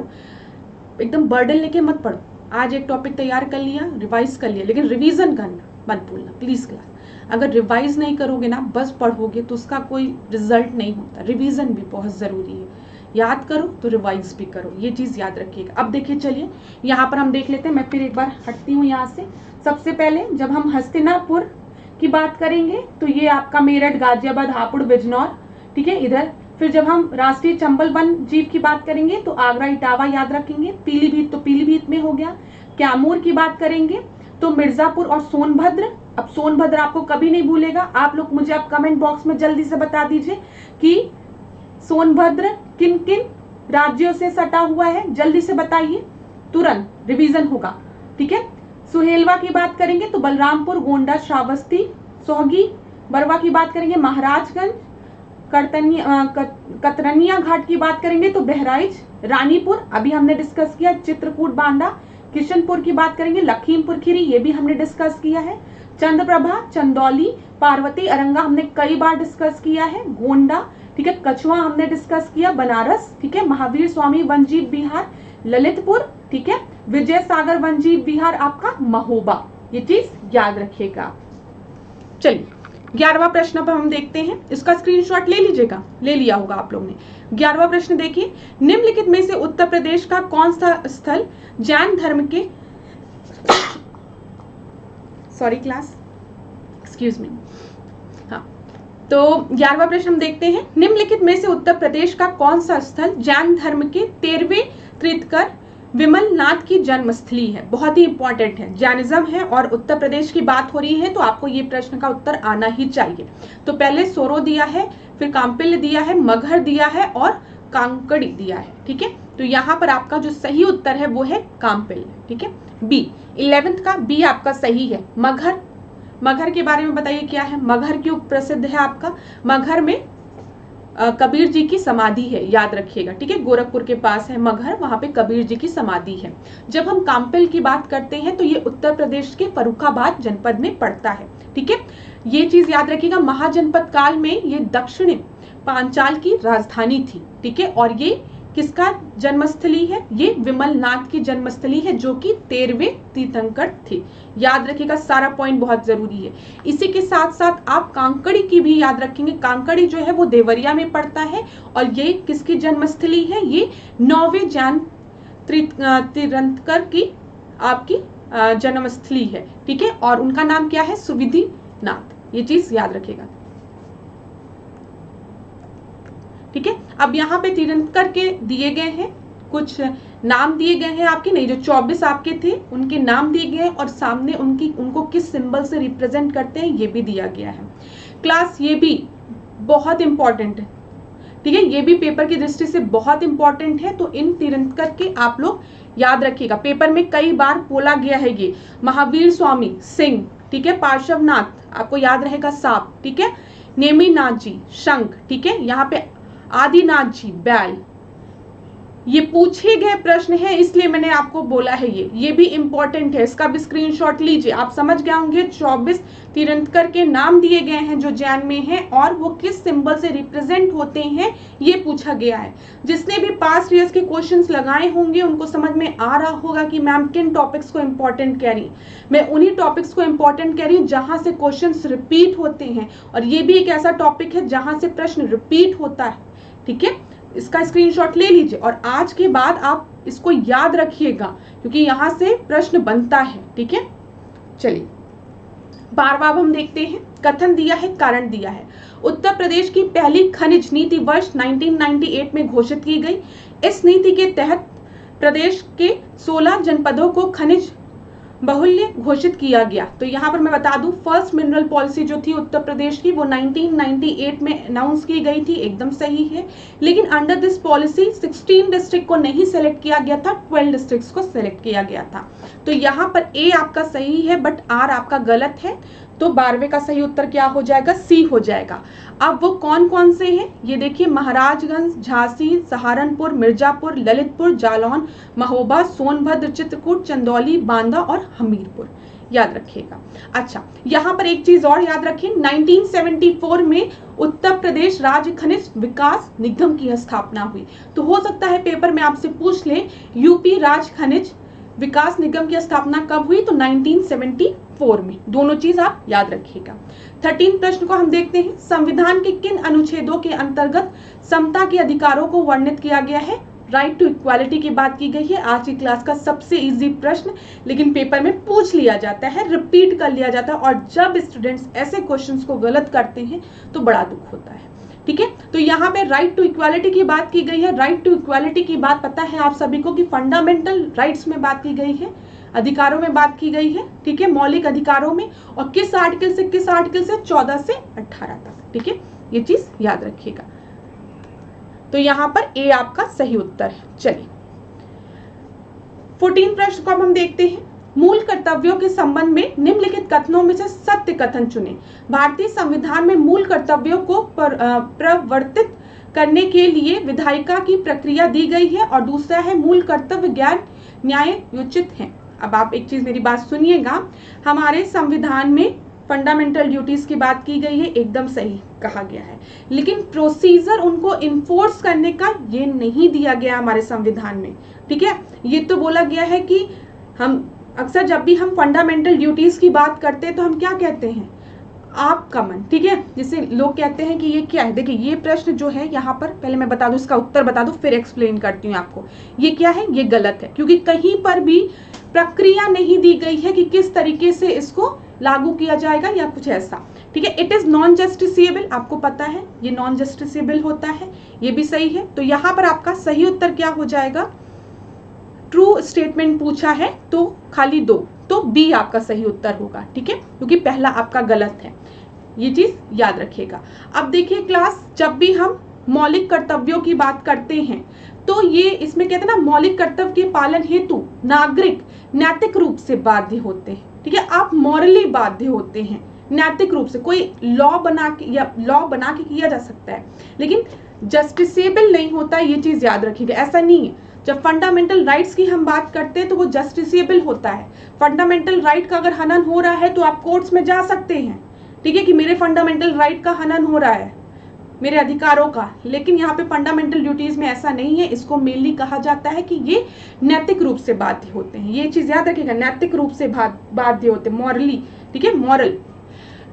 एकदम बर्डन लेके मत पढ़ो। आज एक टॉपिक तैयार कर लिया, रिवाइज कर लिया, लेकिन रिवीजन करना मत भूलना प्लीज क्लास। अगर रिवाइज नहीं करोगे ना, बस पढ़ोगे तो उसका कोई रिजल्ट नहीं होता। रिवीजन भी बहुत जरूरी है, याद करो तो रिवाइज भी करो, ये चीज याद रखिएगा। अब देखिए चलिए यहाँ पर हम देख लेते हैं, मैं फिर एक बार हटती हूँ यहाँ से। सबसे पहले जब हम हस्तिनापुर की बात करेंगे तो ये आपका मेरठ, गाजियाबाद, हापुड़, बिजनौर, ठीक है, इधर। फिर जब हम राष्ट्रीय चंबल वन जीव की बात करेंगे तो आगरा, इटावा याद रखेंगे। पीलीभीत तो पीलीभीत में हो गया। कैमूर की बात करेंगे तो मिर्जापुर और सोनभद्र। अब सोनभद्र आपको कभी नहीं भूलेगा। आप लोग मुझे आप कमेंट बॉक्स में जल्दी से बता दीजिए कि सोनभद्र किन किन राज्यों से सटा हुआ है, जल्दी से बताइए, तुरंत रिवीजन होगा, ठीक है। सुहेलवा की बात करेंगे तो बलरामपुर, गोंडा, श्रावस्ती, सौगी। बरवा की बात करेंगे महाराजगंज। कतरनिया घाट की बात करेंगे तो बहराइच। रानीपुर अभी हमने डिस्कस किया, चित्रकूट, बांदा। किशनपुर की बात करेंगे लखीमपुर खीरी, ये भी हमने डिस्कस किया है। चंद्रप्रभा, चंदौली, पार्वती, अरंगा हमने कई बार डिस्कस किया है। गोंडा, ठीक है। कछुआ हमने डिस्कस किया। बनारस, ठीक है। महावीर स्वामी वनजीव विहार ललितपुर, ठीक है। विजय सागर वनजीव विहार आपका महोबा, ये चीज याद रखिएगा। चलिए 11वां प्रश्न पर हम देखते हैं, इसका स्क्रीनशॉट ले लीजिएगा, ले लिया होगा आप लोग ने। 11वां प्रश्न देखिए, निम्नलिखित में से उत्तर प्रदेश का कौन सा स्थल जैन धर्म के सॉरी क्लास, एक्सक्यूज मी। हाँ, तो 11वां प्रश्न हम देखते हैं, निम्नलिखित में से उत्तर प्रदेश का कौन सा स्थल जैन धर्म के 13वें तीर्थंकर विमल नाथ की जन्मस्थली है। बहुत ही इंपॉर्टेंट है, जैनिज्म है और उत्तर प्रदेश की बात हो रही है, तो आपको ये प्रश्न का उत्तर आना ही चाहिए। तो पहले सोरो दिया है, फिर काम्पिल्य दिया है, मगहर दिया है और कांकड़ी दिया है, ठीक है। तो यहाँ पर आपका जो सही उत्तर है वो है काम्पिल्य, ठीक है, बी। 11th का बी आपका सही है। मगहर, मगहर के बारे में बताइए क्या है। मगहर क्यों प्रसिद्ध है आपका। मगहर में कबीर जी की समाधि है, याद रखिएगा, ठीक है। गोरखपुर के पास है मगहर, वहां पे कबीर जी की समाधि है। जब हम काम्पिल की बात करते हैं तो ये उत्तर प्रदेश के फर्रुखाबाद जनपद में पड़ता है, ठीक है। ये चीज याद रखिएगा, महाजनपद काल में ये दक्षिण पांचाल की राजधानी थी, ठीक है। और ये किसका जन्मस्थली है, ये विमल नाथ की जन्मस्थली है, जो कि 13वें तीर्थंकर थे। याद रखिएगा, सारा पॉइंट बहुत जरूरी है। इसी के साथ साथ आप कांकड़ी की भी याद रखेंगे। कांकड़ी जो है वो देवरिया में पड़ता है और ये किसकी जन्मस्थली है, ये 9वें जैन तीर्थंकर की आपकी जन्मस्थली है, ठीक है। और उनका नाम क्या है, सुविधि नाथ, ये चीज याद रखिएगा, ठीक है। अब यहाँ पे तीर्थंकर के दिए गए हैं, कुछ नाम दिए गए हैं आपके, नहीं जो 24 आपके थे उनके नाम दिए गए हैं और सामने उनको किस सिंबल से रिप्रेजेंट करते हैं ये भी दिया गया है। क्लास ये भी बहुत इंपॉर्टेंट है, ठीक है, ये भी पेपर की दृष्टि से बहुत इंपॉर्टेंट है। तो इन तीर्थंकर के आप लोग याद रखिएगा, पेपर में कई बार बोला गया है ये। महावीर स्वामी सिंह, ठीक है। पार्श्वनाथ आपको याद रहेगा सांप, ठीक है। नेमिनाथ जी शंख, ठीक है। यहाँ पे आदिनाथ जी बैल, ये पूछे गए प्रश्न है, इसलिए मैंने आपको बोला है ये भी इंपॉर्टेंट है, इसका भी स्क्रीनशॉट लीजिए। आप समझ गए होंगे 24 तीर्थंकर के नाम दिए गए हैं जो जैन में हैं और वो किस सिंबल से रिप्रेजेंट होते हैं, ये पूछा गया है। जिसने भी पास्ट ईयर्स के क्वेश्चंस लगाए होंगे उनको समझ में आ रहा होगा कि मैम किन टॉपिक्स को इंपॉर्टेंट कह रही। मैं उन्हीं टॉपिक्स को इंपॉर्टेंट कह रही हूँ जहां से क्वेश्चंस रिपीट होते हैं, और ये भी एक ऐसा टॉपिक है जहां से प्रश्न रिपीट होता है। ठीक है, इसका स्क्रीनशॉट ले लीजिए और आज के बाद आप इसको याद रखिएगा क्योंकि यहां से प्रश्न बनता है। ठीक है, चलिए बार बार हम देखते हैं। कथन दिया है, कारण दिया है। उत्तर प्रदेश की पहली खनिज नीति वर्ष 1998 में घोषित की गई। इस नीति के तहत प्रदेश के 16 जनपदों को खनिज बहुल्य घोषित किया गया। तो यहाँ पर मैं बता दूं, फर्स्ट मिनरल पॉलिसी जो थी उत्तर प्रदेश की वो 1998 में अनाउंस की गई थी, एकदम सही है। लेकिन अंडर दिस पॉलिसी 16 डिस्ट्रिक्ट को नहीं सेलेक्ट किया गया था, 12 डिस्ट्रिक्ट्स को सेलेक्ट किया गया था। तो यहाँ पर ए आपका सही है बट आर आपका गलत है, तो 12वें का सही उत्तर क्या हो जाएगा, सी हो जाएगा। अब वो कौन कौन से हैं ये देखिए, महाराजगंज, झांसी, सहारनपुर, मिर्जापुर, ललितपुर, जालौन, महोबा, सोनभद्र, चित्रकूट, चंदौली, बांदा और हमीरपुर, याद रखिएगा। अच्छा, यहाँ पर एक चीज और याद रखें, 1974 में उत्तर प्रदेश राज्य खनिज विकास निगम की स्थापना हुई। तो हो सकता है पेपर में आपसे पूछ ले यूपी राज्य खनिज विकास निगम की स्थापना कब हुई, तो 1974 में। दोनों चीज आप याद रखिएगा। 13 प्रश्न को हम देखते हैं। संविधान के किन अनुच्छेदों के अंतर्गत समता के अधिकारों को वर्णित किया गया है। राइट टू इक्वालिटी की बात की गई है। आज की क्लास का सबसे इजी प्रश्न, लेकिन पेपर में पूछ लिया जाता है, रिपीट कर लिया जाता है, और जब स्टूडेंट्स ऐसे क्वेश्चंस को गलत करते हैं तो बड़ा दुख होता है। ठीक है, तो यहाँ पे राइट टू इक्वालिटी की बात की गई है। राइट टू इक्वालिटी की बात पता है आप सभी को कि फंडामेंटल राइट्स में बात की गई है, अधिकारों में बात की गई है। ठीक है, मौलिक अधिकारों में, और किस आर्टिकल से किस आर्टिकल से, 14 से 18 तक। ठीक है, ये चीज याद रखिएगा। तो यहाँ पर ए आपका सही उत्तर है। चलिए 14 प्रश्न को अब हम देखते हैं। मूल कर्तव्यों के संबंध में निम्नलिखित कथनों में से सत्य कथन चुनें। भारतीय संविधान में मूल कर्तव्यों को प्रवर्तित करने के लिए विधायिका की प्रक्रिया दी गई है, और दूसरा है मूल कर्तव्य ज्ञान न्यायोचित है। अब आप एक चीज मेरी बात सुनिएगा, हमारे संविधान में फंडामेंटल ड्यूटीज की बात की गई है, एकदम सही कहा गया है, लेकिन प्रोसीजर उनको इन्फोर्स करने का ये नहीं दिया गया हमारे संविधान में। ठीक है, ये तो बोला गया है कि हम अक्सर जब भी हम फंडामेंटल ड्यूटीज की बात करते हैं तो हम क्या कहते हैं, आपका मन। ठीक है, जिसे लोग कहते हैं कि ये क्या है। देखिए ये प्रश्न जो है यहाँ पर, पहले मैं बता दूं, इसका उत्तर बता दूं, फिर एक्सप्लेन करती हूँ आपको। ये क्या है, ये गलत है, क्योंकि कहीं पर भी प्रक्रिया नहीं दी गई है कि किस तरीके से इसको लागू किया जाएगा या कुछ ऐसा। ठीक है, इट इज नॉन जस्टिसेबल, आपको पता है ये नॉन जस्टिसेबल होता है, ये भी सही है। तो यहाँ पर आपका सही उत्तर क्या हो जाएगा, ट्रू स्टेटमेंट पूछा है तो खाली 2, तो बी आपका सही उत्तर होगा। ठीक है, क्योंकि पहला आपका गलत है, ये चीज याद रखिएगा। अब देखिए क्लास, जब भी हम मौलिक कर्तव्यों की बात करते हैं तो ये इसमें कहते हैं ना, मौलिक कर्तव्य के पालन हेतु नागरिक नैतिक रूप से बाध्य होते हैं। ठीक है, आप मॉरली बाध्य होते हैं नैतिक रूप से। कोई लॉ बना के किया जा सकता है, लेकिन जस्टिसेबल नहीं होता, ये चीज याद रखिएगा। ऐसा नहीं है, जब फंडामेंटल राइट्स की हम बात करते हैं तो वो जस्टिसेबल होता है। फंडामेंटल राइट का अगर हनन हो रहा है तो आप कोर्ट्स में जा सकते हैं। ठीक है, कि मेरे फंडामेंटल राइट का हनन हो रहा है, मेरे अधिकारों का। लेकिन यहाँ पे फंडामेंटल ड्यूटीज में ऐसा नहीं है, इसको मेनली कहा जाता है कि ये नैतिक रूप से बाध्य होते हैं। ये चीज याद रखिएगा, नैतिक रूप से बाध्य होते हैं, मॉरली। ठीक है, मॉरल।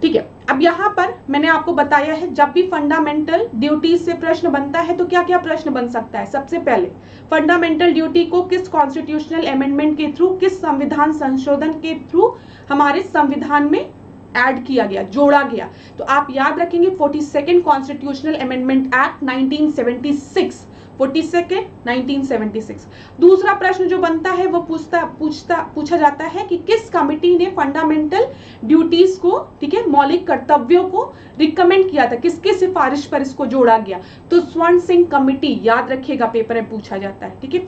ठीक है, अब यहाँ पर मैंने आपको बताया है, जब भी फंडामेंटल ड्यूटीज से प्रश्न बनता है तो क्या क्या प्रश्न बन सकता है। सबसे पहले, फंडामेंटल ड्यूटी को किस कॉन्स्टिट्यूशनल अमेंडमेंट के थ्रू, किस संविधान संशोधन के थ्रू हमारे संविधान में ऐड किया गया, जोड़ा गया। तो आप याद रखेंगे 42nd constitutional amendment act 1976, 42nd 1976। दूसरा प्रश्न जो बनता है वो पूछा जाता है कि किस कमिटी ने फंडामेंटल ड्यूटीज को, ठीक है, मौलिक कर्तव्यों को रिकमेंड किया था, किसके सिफारिश पर इसको जोड़ा गया, तो स्वर्ण सिंह कमिटी, याद रखिएगा, पेपर में पूछा जाता है। ठीक है,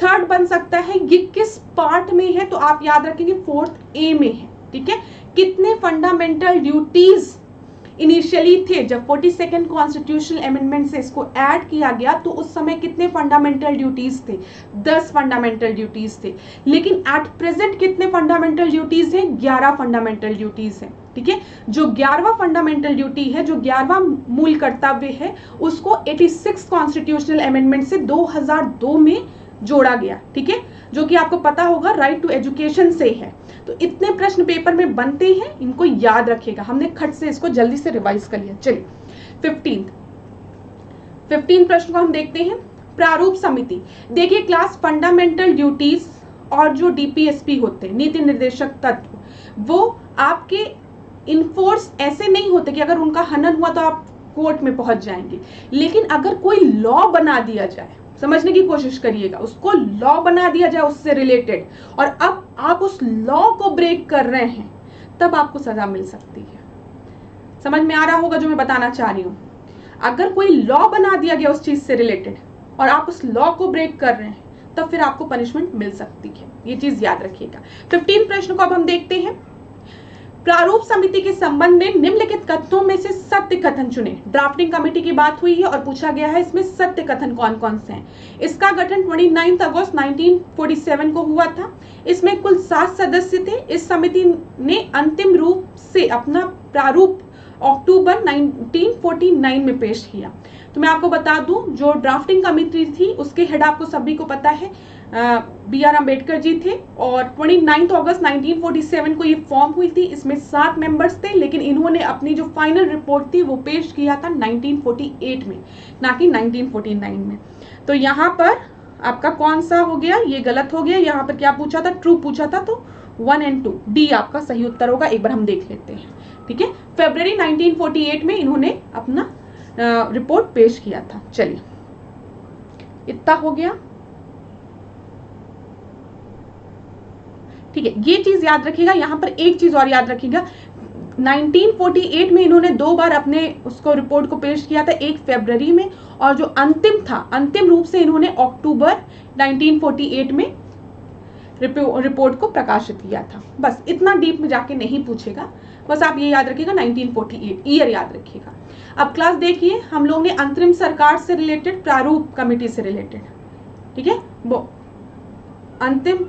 थर्ड बन सकता है ये किस पार्ट में है, तो आप याद रखेंगे 4th A में है। ठीक है, कितने फंडामेंटल ड्यूटीज इनिशियली थे, जब 42nd कॉन्स्टिट्यूशनल अमेंडमेंट से इसको ऐड किया गया तो उस समय कितने फंडामेंटल ड्यूटीज थे? 10 फंडामेंटल ड्यूटीज थे। लेकिन एट प्रेजेंट कितने फंडामेंटल ड्यूटीज हैं? 11 फंडामेंटल ड्यूटीज हैं। ठीक है, जो 11वां फंडामेंटल ड्यूटी है, जो 11वां मूल कर्तव्य है, उसको 86 कॉन्स्टिट्यूशनल अमेंडमेंट से 2002 में जोड़ा गया। ठीक है, जो कि आपको पता होगा राइट टू एजुकेशन से है। तो इतने प्रश्न पेपर में बनते हैं, इनको याद रखिएगा। हमने खट से इसको जल्दी से रिवाइज कर लिया। चलिए 15 प्रश्न को हम देखते हैं। प्रारूप समिति, देखिए क्लास, फंडामेंटल ड्यूटीज और जो डीपीएसपी होते हैं, नीति निर्देशक तत्व, वो आपके इनफोर्स ऐसे नहीं होते कि अगर उनका हनन हुआ तो आप कोर्ट में पहुंच जाएंगे। लेकिन अगर कोई लॉ बना दिया जाए, समझने की कोशिश करिएगा, उसको लॉ बना दिया जाए उससे रिलेटेड, और अब आप उस लॉ को ब्रेक कर रहे हैं, तब आपको सजा मिल सकती है। समझ में आ रहा होगा जो मैं बताना चाह रही हूं। अगर कोई लॉ बना दिया गया उस चीज से रिलेटेड और आप उस लॉ को ब्रेक कर रहे हैं, तब फिर आपको पनिशमेंट मिल सकती है। ये चीज याद रखिएगा। 15 प्रश्न को अब हम देखते हैं। प्रारूप समिति के संबंध में निम्नलिखित कथनों में से सत्य कथन चुने। ड्राफ्टिंग कमेटी की बात हुई है और पूछा गया है इसमें सत्य कथन कौन कौन से हैं। इसका गठन 29 अगस्त 1947 को हुआ था। इसमें कुल 7 सदस्य थे। इस समिति ने अंतिम रूप से अपना प्रारूप अक्टूबर 1949 में पेश किया। तो मैं आपको बता दूं, जो ड्राफ्टिंग कमेटी थी उसके हेड आपको सभी को पता है BR अम्बेडकर जी थे, और 29 अगस्त 1947 को ये फॉर्म हुई थी। इसमें 7 मेंबर्स थे, लेकिन इन्होंने अपनी जो फाइनल रिपोर्ट थी वो पेश किया था 1948 में, ना कि 1949 में। तो यहाँ पर आपका कौन सा हो गया? ये गलत हो गया। यहाँ पर क्या पूछा था? ट्रू पूछा था, तो 1 और 2 डी आपका सही उत्तर होगा। एक बार हम देख लेते हैं। ठीक है, फरवरी 1948 में इन्होंने अपना रिपोर्ट पेश किया था। चलिए, इतना हो गया। ठीक है, ये चीज याद रखिएगा। यहां पर एक चीज और याद रखिएगा, 1948 में इन्होंने 2 बार अपने उसको रिपोर्ट को पेश किया था, एक फरवरी में, और जो अंतिम था, अंतिम रूप से इन्होंने अक्टूबर 1948 में रिपोर्ट को प्रकाशित किया था। बस इतना डीप में जाके नहीं पूछेगा, बस आप ये याद रखिएगा 1948 ईयर याद रखिएगा। अब क्लास देखिए, हम लोग ने अंतरिम सरकार से रिलेटेड, प्रारूप कमेटी से रिलेटेड, ठीक है, वो अंतिम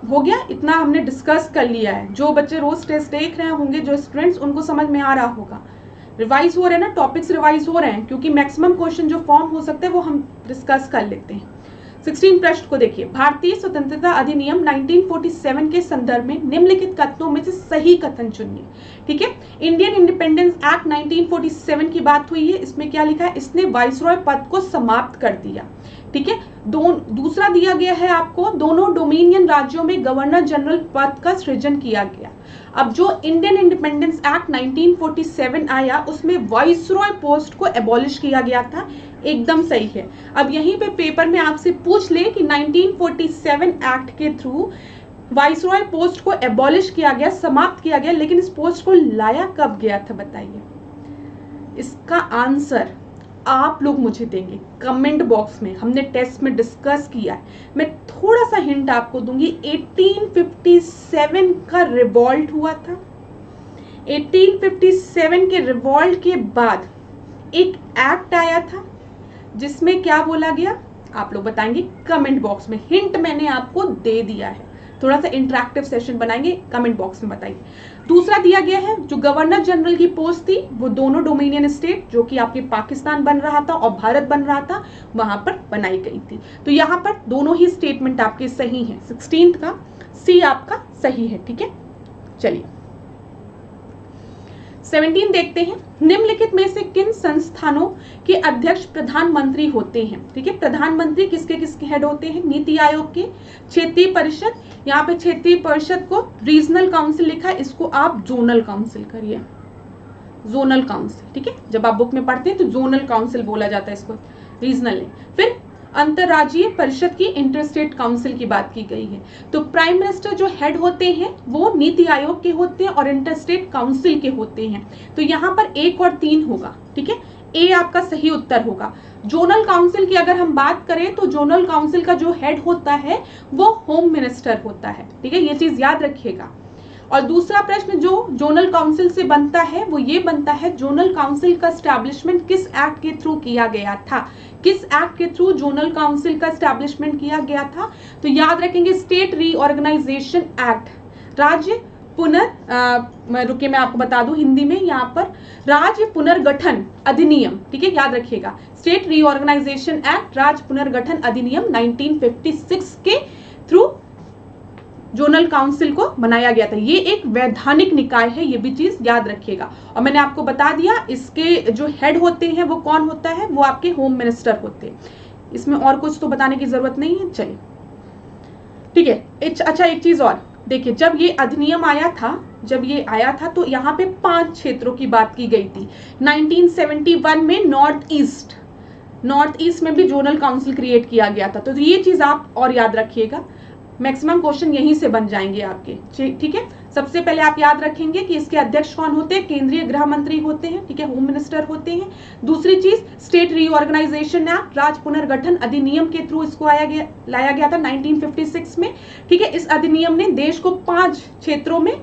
हो गया। इतना हमने डिस्कस कर लिया है। जो बच्चे रोज टेस्ट देख रहे होंगे, जो स्टूडेंट्स, उनको समझ में आ रहा होगा। रिवाइज हो रहे हैं ना, टॉपिक्स रिवाइज हो रहे हैं, क्योंकि मैक्सिमम क्वेश्चन जो फॉर्म हो सकते हैं वो हम डिस्कस कर लेते हैं। 16 प्रश्न को देखिए। भारतीय स्वतंत्रता अधिनियम 1947 के संदर्भ में निम्नलिखित कथनों में से सही कथन चुनिए। ठीक है, इंडियन इंडिपेंडेंस एक्ट 1947 की बात हुई है। इसमें क्या लिखा है? इसने वाइसरॉय पद को समाप्त कर दिया। ठीक है, दूसरा दिया गया है आपको, दोनों डोमिनियन राज्यों में गवर्नर जनरल पद का सृजन किया गया। अब जो इंडियन इंडिपेंडेंस एक्ट 1947 आया, उसमें वाइसरॉय पोस्ट को एबॉलिश किया गया था। एकदम सही है। अब यहीं पे पेपर में आपसे पूछ ले कि 1947 एक्ट के थ्रू वाइसरॉय पोस्ट को एबॉलिश किया गया, समाप्त किया गया, लेकिन इस पोस्ट को लाया कब गया था, बताइए। इसका आंसर आप लोग मुझे देंगे कमेंट बॉक्स में। हमने टेस्ट में डिस्कस किया है। मैं थोड़ा सा हिंट आपको दूंगी। 1857 का रिवॉल्ट हुआ था। 1857 के रिवॉल्ट के बाद एक एक्ट आया था, जिसमें क्या बोला गया, आप लोग बताएंगे कमेंट बॉक्स में। हिंट मैंने आपको दे दिया है। थोड़ा सा इंटरेक्टिव सेशन बनाएंगे, कमेंट बॉक्स में बताइए। दूसरा दिया गया है, जो गवर्नर जनरल की पोस्ट थी, वो दोनों डोमिनियन स्टेट, जो कि आपके पाकिस्तान बन रहा था और भारत बन रहा था, वहां पर बनाई गई थी। तो यहाँ पर दोनों ही स्टेटमेंट आपके सही हैं। 16 का सी आपका सही है। ठीक है, चलिए 17 देखते हैं। निम्नलिखित में से किन संस्थानों के अध्यक्ष प्रधानमंत्री होते हैं? ठीक है, प्रधानमंत्री किसके किसके हेड होते हैं? नीति आयोग के, क्षेत्रीय परिषद, यहाँ पे क्षेत्रीय परिषद को रीजनल काउंसिल लिखा है, इसको आप जोनल काउंसिल करिए, जोनल काउंसिल। ठीक है, जब आप बुक में पढ़ते हैं तो जोनल काउंसिल बोला जाता है इसको, रीजनल नहीं। फिर अंतर्राज्यीय परिषद की, इंटरस्टेट काउंसिल की बात की गई है। तो प्राइम मिनिस्टर जो हेड होते हैं वो नीति आयोग के होते हैं और इंटरस्टेट काउंसिल के होते हैं। तो यहाँ पर 1 और 3 होगा। ठीक है, ए आपका सही उत्तर होगा। जोनल काउंसिल की अगर हम बात करें तो जोनल काउंसिल का जो हेड होता है वो होम मिनिस्टर होता है। ठीक है, ये चीज याद रखिएगा। और दूसरा प्रश्न जो जोनल काउंसिल से बनता है वो ये बनता है, जोनल काउंसिल का स्टैब्लिशमेंट किस एक्ट के थ्रू किया गया था, किस एक्ट के थ्रू जोनल काउंसिल का स्टैब्लिशमेंट किया गया था। तो याद रखेंगे स्टेट रीऑर्गेनाइजेशन एक्ट, राज्य रुकिए मैं आपको बता दूं हिंदी में, यहाँ पर राज्य पुनर्गठन अधिनियम, ठीक है, याद रखिएगा, स्टेट रीऑर्गेनाइजेशन एक्ट, राज्य पुनर्गठन अधिनियम 1956 के थ्रू जोनल काउंसिल को बनाया गया था। ये एक वैधानिक निकाय है, ये भी चीज याद रखिएगा। और मैंने आपको बता दिया इसके जो हेड होते हैं वो कौन होता है, वो आपके होम मिनिस्टर होते हैं। इसमें और कुछ तो बताने की जरूरत नहीं है, चलिए ठीक है। अच्छा एक चीज और देखिए, जब ये अधिनियम आया था तो यहाँ पे 5 क्षेत्रों की बात की गई थी। 1971 में नॉर्थ ईस्ट में भी जोनल काउंसिल क्रिएट किया गया था। तो ये चीज आप और याद रखिएगा, मैक्सिमम क्वेश्चन यहीं से बन जाएंगे आपके, ठीक है। सबसे पहले आप याद रखेंगे कि इसके अध्यक्ष कौन होते हैं, केंद्रीय गृह मंत्री होते हैं, ठीक है, होम मिनिस्टर होते हैं। दूसरी चीज स्टेट रीऑर्गेनाइजेशन एक्ट, राज्य पुनर्गठन अधिनियम के थ्रू इसको लाया गया था 1956 में, ठीक है। इस अधिनियम ने देश को 5 क्षेत्रों में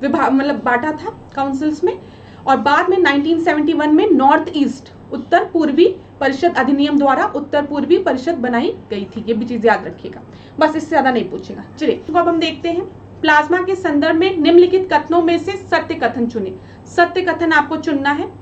बांटा था काउंसिल्स में। और बाद में 1971 में नॉर्थ ईस्ट उत्तर पूर्वी परिषद अधिनियम द्वारा उत्तर पूर्वी परिषद बनाई गई थी। ये भी चीज याद रखिएगा, बस इससे ज्यादा नहीं पूछेगा। चलिए तो अब हम देखते हैं प्लाज्मा के संदर्भ में निम्नलिखित कथनों में से सत्य कथन चुने। सत्य कथन आपको चुनना है।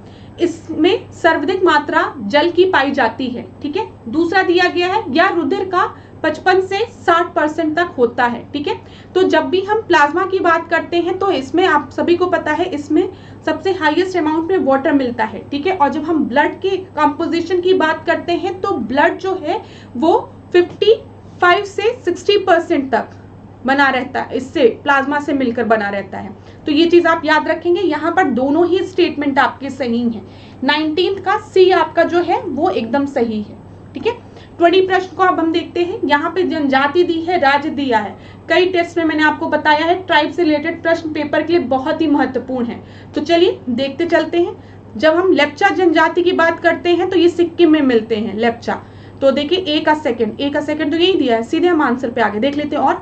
इसमें सर्वाधिक मात्रा जल की पाई जाती है, ठीक है। दूसरा दिया गया है या रुधिर का 55 से 60% तक होता है, ठीक है। तो जब भी हम प्लाज्मा की बात करते हैं तो इसमें आप सभी को पता है इसमें सबसे हाईएस्ट अमाउंट में वाटर मिलता है, ठीक है। और जब हम ब्लड के कंपोजिशन की बात करते हैं तो ब्लड जो है वो 55 से 60% तक बना रहता है, इससे प्लाज्मा से मिलकर बना रहता है। तो ये चीज आप याद रखेंगे। यहाँ पर दोनों ही स्टेटमेंट आपके सही हैं। 19 का सी आपका जो है वो एकदम सही है, ठीक है। 20 प्रश्न को अब हम देखते हैं। यहाँ पे जनजाति दी है, राज्य दिया है। कई टेस्ट में मैंने आपको बताया है ट्राइब से रिलेटेड प्रश्न पेपर के लिए बहुत ही महत्वपूर्ण है। तो चलिए देखते चलते हैं। जब हम लेप्चा जनजाति की बात करते हैं तो ये सिक्किम में मिलते हैं लेप्चा। तो देखिए ए का सेकंड तो यही दिया है, सीधे हम आंसर पे आगे देख लेते हैं। और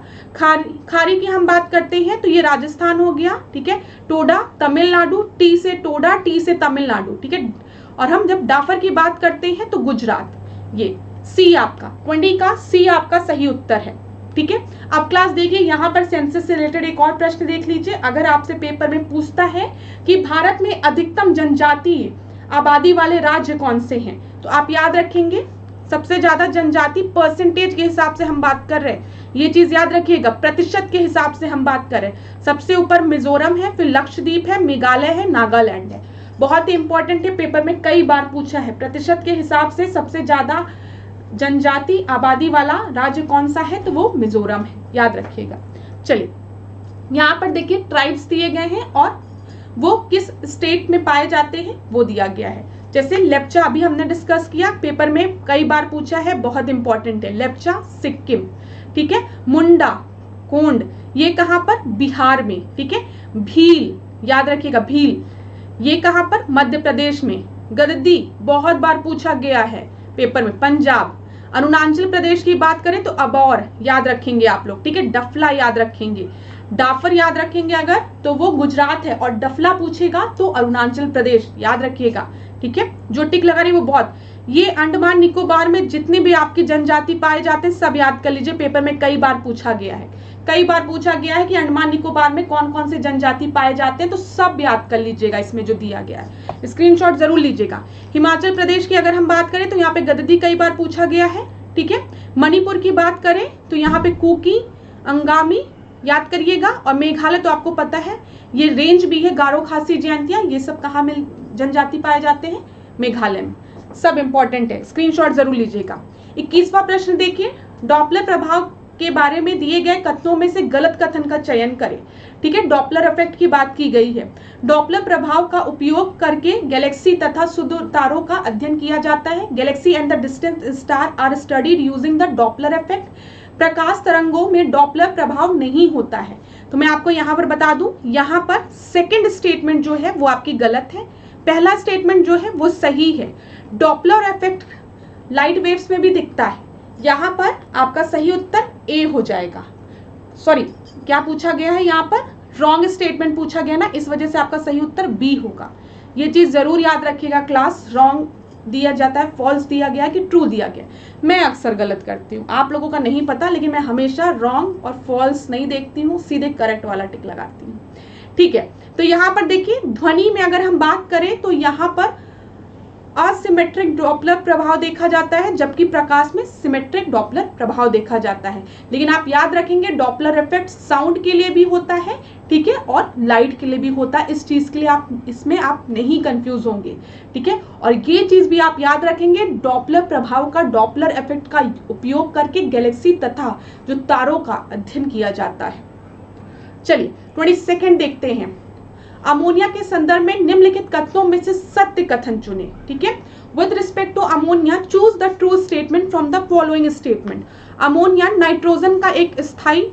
खारी की हम बात करते हैं तो ये राजस्थान हो गया, ठीक है। टोडा तमिलनाडु, टी से टोडा, टी से तमिलनाडु, ठीक है। और हम जब डाफर की बात करते हैं तो गुजरात। ये सी आपका 20 का सी आपका सही उत्तर है, ठीक है। अब क्लास देखिए, यहाँ पर सेंसस से रिलेटेड एक और प्रश्न देख लीजिए। अगर आपसे पेपर में पूछता है कि भारत में अधिकतम जनजातीय आबादी वाले राज्य कौन से हैं, तो आप याद रखेंगे सबसे ज्यादा जनजाति परसेंटेज के हिसाब से हम बात कर रहे हैं, ये चीज याद रखिएगा, प्रतिशत के हिसाब से हम बात कर रहे हैं। सबसे ऊपर मिजोरम है, फिर लक्षद्वीप है, मेघालय है, नागालैंड है। बहुत ही इंपॉर्टेंट है, पेपर में कई बार पूछा है। प्रतिशत के हिसाब से सबसे ज्यादा जनजाति आबादी वाला राज्य कौन सा है, तो वो मिजोरम है, याद रखिएगा। चलिए यहाँ पर देखिए ट्राइब्स दिए गए हैं और वो किस स्टेट में पाए जाते हैं वो दिया गया है। जैसे लेप्चा अभी हमने डिस्कस किया, पेपर में कई बार पूछा है, बहुत इंपॉर्टेंट है। लेप्चा सिक्किम, ठीक है। मुंडा कोंड ये कहां पर, बिहार में, ठीक है। भील याद रखिएगा, भील ये कहां पर, मध्य प्रदेश में। गद्दी बहुत बार पूछा गया है पेपर में, पंजाब। अरुणाचल प्रदेश की बात करें तो अबौर याद रखेंगे आप लोग, ठीक है। डफला याद रखेंगे, डाफर याद रखेंगे अगर तो वो गुजरात है, और डफला पूछेगा तो अरुणाचल प्रदेश याद रखिएगा, ठीक है। जो टिक लगा रही वो बहुत, ये अंडमान निकोबार में जितनी भी आपकी जनजाति पाए जाते हैं सब याद कर लीजिए, पेपर में कई बार पूछा गया है। कई बार पूछा गया है कि अंडमान निकोबार में कौन कौन से जनजाति पाए जाते हैं, तो सब याद कर लीजिएगा इसमें जो दिया गया है, स्क्रीनशॉट जरूर लीजिएगा। हिमाचल प्रदेश की अगर हम बात करें तो यहाँ पे गद्दी कई बार पूछा गया है, ठीक है। मणिपुर की बात करें तो यहाँ पे कुकी, अंगामी याद करिएगा। और मेघालय तो आपको पता है, ये रेंज भी है, गारो खासी जयंतिया, ये सब कहाँ में जनजाति पाए जाते हैं, मेघालय में। सब इंपॉर्टेंट है, स्क्रीनशॉट जरूर लीजिएगा। 21वां प्रश्न देखिए, डॉपलर प्रभाव के बारे में दिए गए कथनों में से गलत कथन का चयन करें, ठीक है। डॉपलर इफेक्ट की बात की गई है। डॉपलर प्रभाव का उपयोग करके गैलेक्सी तथा सुदूर तारों का अध्ययन किया जाता है। Galaxy and the distant star are studied using the Doppler effect. प्रकाश तरंगों में डॉपलर प्रभाव नहीं होता है। तो मैं आपको यहाँ पर बता दूं, यहाँ पर सेकंड स्टेटमेंट जो है वो आपकी गलत है, पहला स्टेटमेंट जो है वो सही है। डॉपलर इफेक्ट लाइट वेव्स में भी दिखता है। यहाँ पर आपका सही उत्तर ए हो जाएगा। सॉरी, क्या पूछा गया है यहाँ पर, रॉन्ग स्टेटमेंट पूछा गया ना, इस वजह से आपका सही उत्तर बी होगा। ये चीज जरूर याद रखिएगा क्लास, रॉन्ग दिया जाता है, फॉल्स दिया गया कि ट्रू दिया गया। मैं अक्सर गलत करती हूँ, आप लोगों का नहीं पता, लेकिन मैं हमेशा रॉन्ग और फॉल्स नहीं देखती हूँ, सीधे करेक्ट वाला टिक लगाती हूँ। ठीक है, तो यहाँ पर देखिए ध्वनि में अगर हम बात करें तो यहाँ पर असिमेट्रिक डॉपलर प्रभाव देखा जाता है, जबकि प्रकाश में सिमेट्रिक डॉपलर प्रभाव देखा जाता है। लेकिन आप याद रखेंगे डॉपलर इफेक्ट साउंड के लिए भी होता है, ठीक है, और लाइट के लिए भी होता है। इस चीज के लिए आप इसमें आप नहीं कंफ्यूज होंगे, ठीक है। और ये चीज भी आप याद रखेंगे, डॉपलर प्रभाव का, डॉपलर इफेक्ट का उपयोग करके गैलेक्सी तथा जो तारों का अध्ययन किया जाता है। चलिए 22 देखते हैं। अमोनिया के संदर्भ में निम्नलिखित कथनों में से सत्य कथन चुने, ठीक है। With respect to ammonia choose the true statement from the following statement. Ammonia nitrogen का एक स्थायी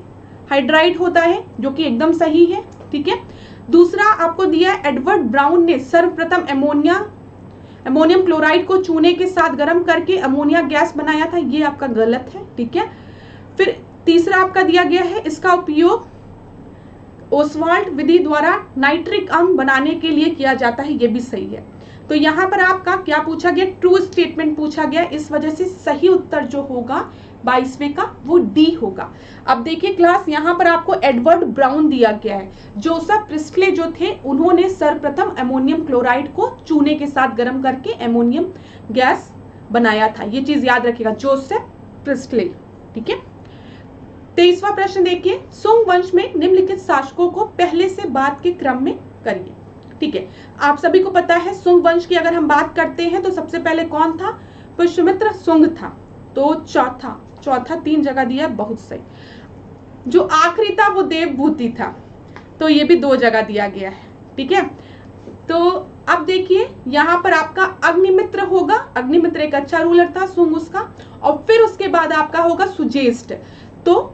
हाइड्राइड होता है, जो कि एकदम सही है, ठीक है। दूसरा आपको दिया है, एडवर्ड ब्राउन ने सर्वप्रथम अमोनियम क्लोराइड को चूने के साथ गर्म करके अमोनिया गैस बनाया था, ये आपका गलत है, ठीक है। फिर तीसरा आपका दिया गया है, इसका उपयोग ओसवाल्ड विधि द्वारा नाइट्रिक अम्ल बनाने के लिए किया जाता है, ये भी सही है। तो यहाँ पर आपका क्या पूछा गया, ट्रू स्टेटमेंट पूछा गया, इस वजह से सही उत्तर जो होगा 22वें का वो डी होगा। अब देखिए क्लास, यहाँ पर आपको एडवर्ड ब्राउन दिया गया है। जोसेफ प्रिस्टले जो थे उन्होंने सर्वप्रथम अमोनियम क्लोराइड को चूने के साथ गर्म करके अमोनियम गैस बनाया था, ये चीज याद रखिएगा, जोसेफ प्रिस्टले, ठीक है। 23वां प्रश्न देखिए, सुंग वंश में निम्नलिखित शासकों को पहले से बाद के क्रम में करिए, ठीक है। आप सभी को पता है सुंग वंश की अगर हम बात करते हैं तो सबसे पहले कौन था, पुष्यमित्र सुंग था। तो चौथा 3 जगह दिया, बहुत सही। जो आखिरी था वो देवभूति था, तो ये भी 2 जगह दिया गया है, ठीक है। तो अब देखिए यहाँ पर आपका अग्निमित्र होगा, अग्निमित्र एक अच्छा रूलर था सुंग उसका, और फिर उसके बाद आपका होगा सुजेष्ट। तो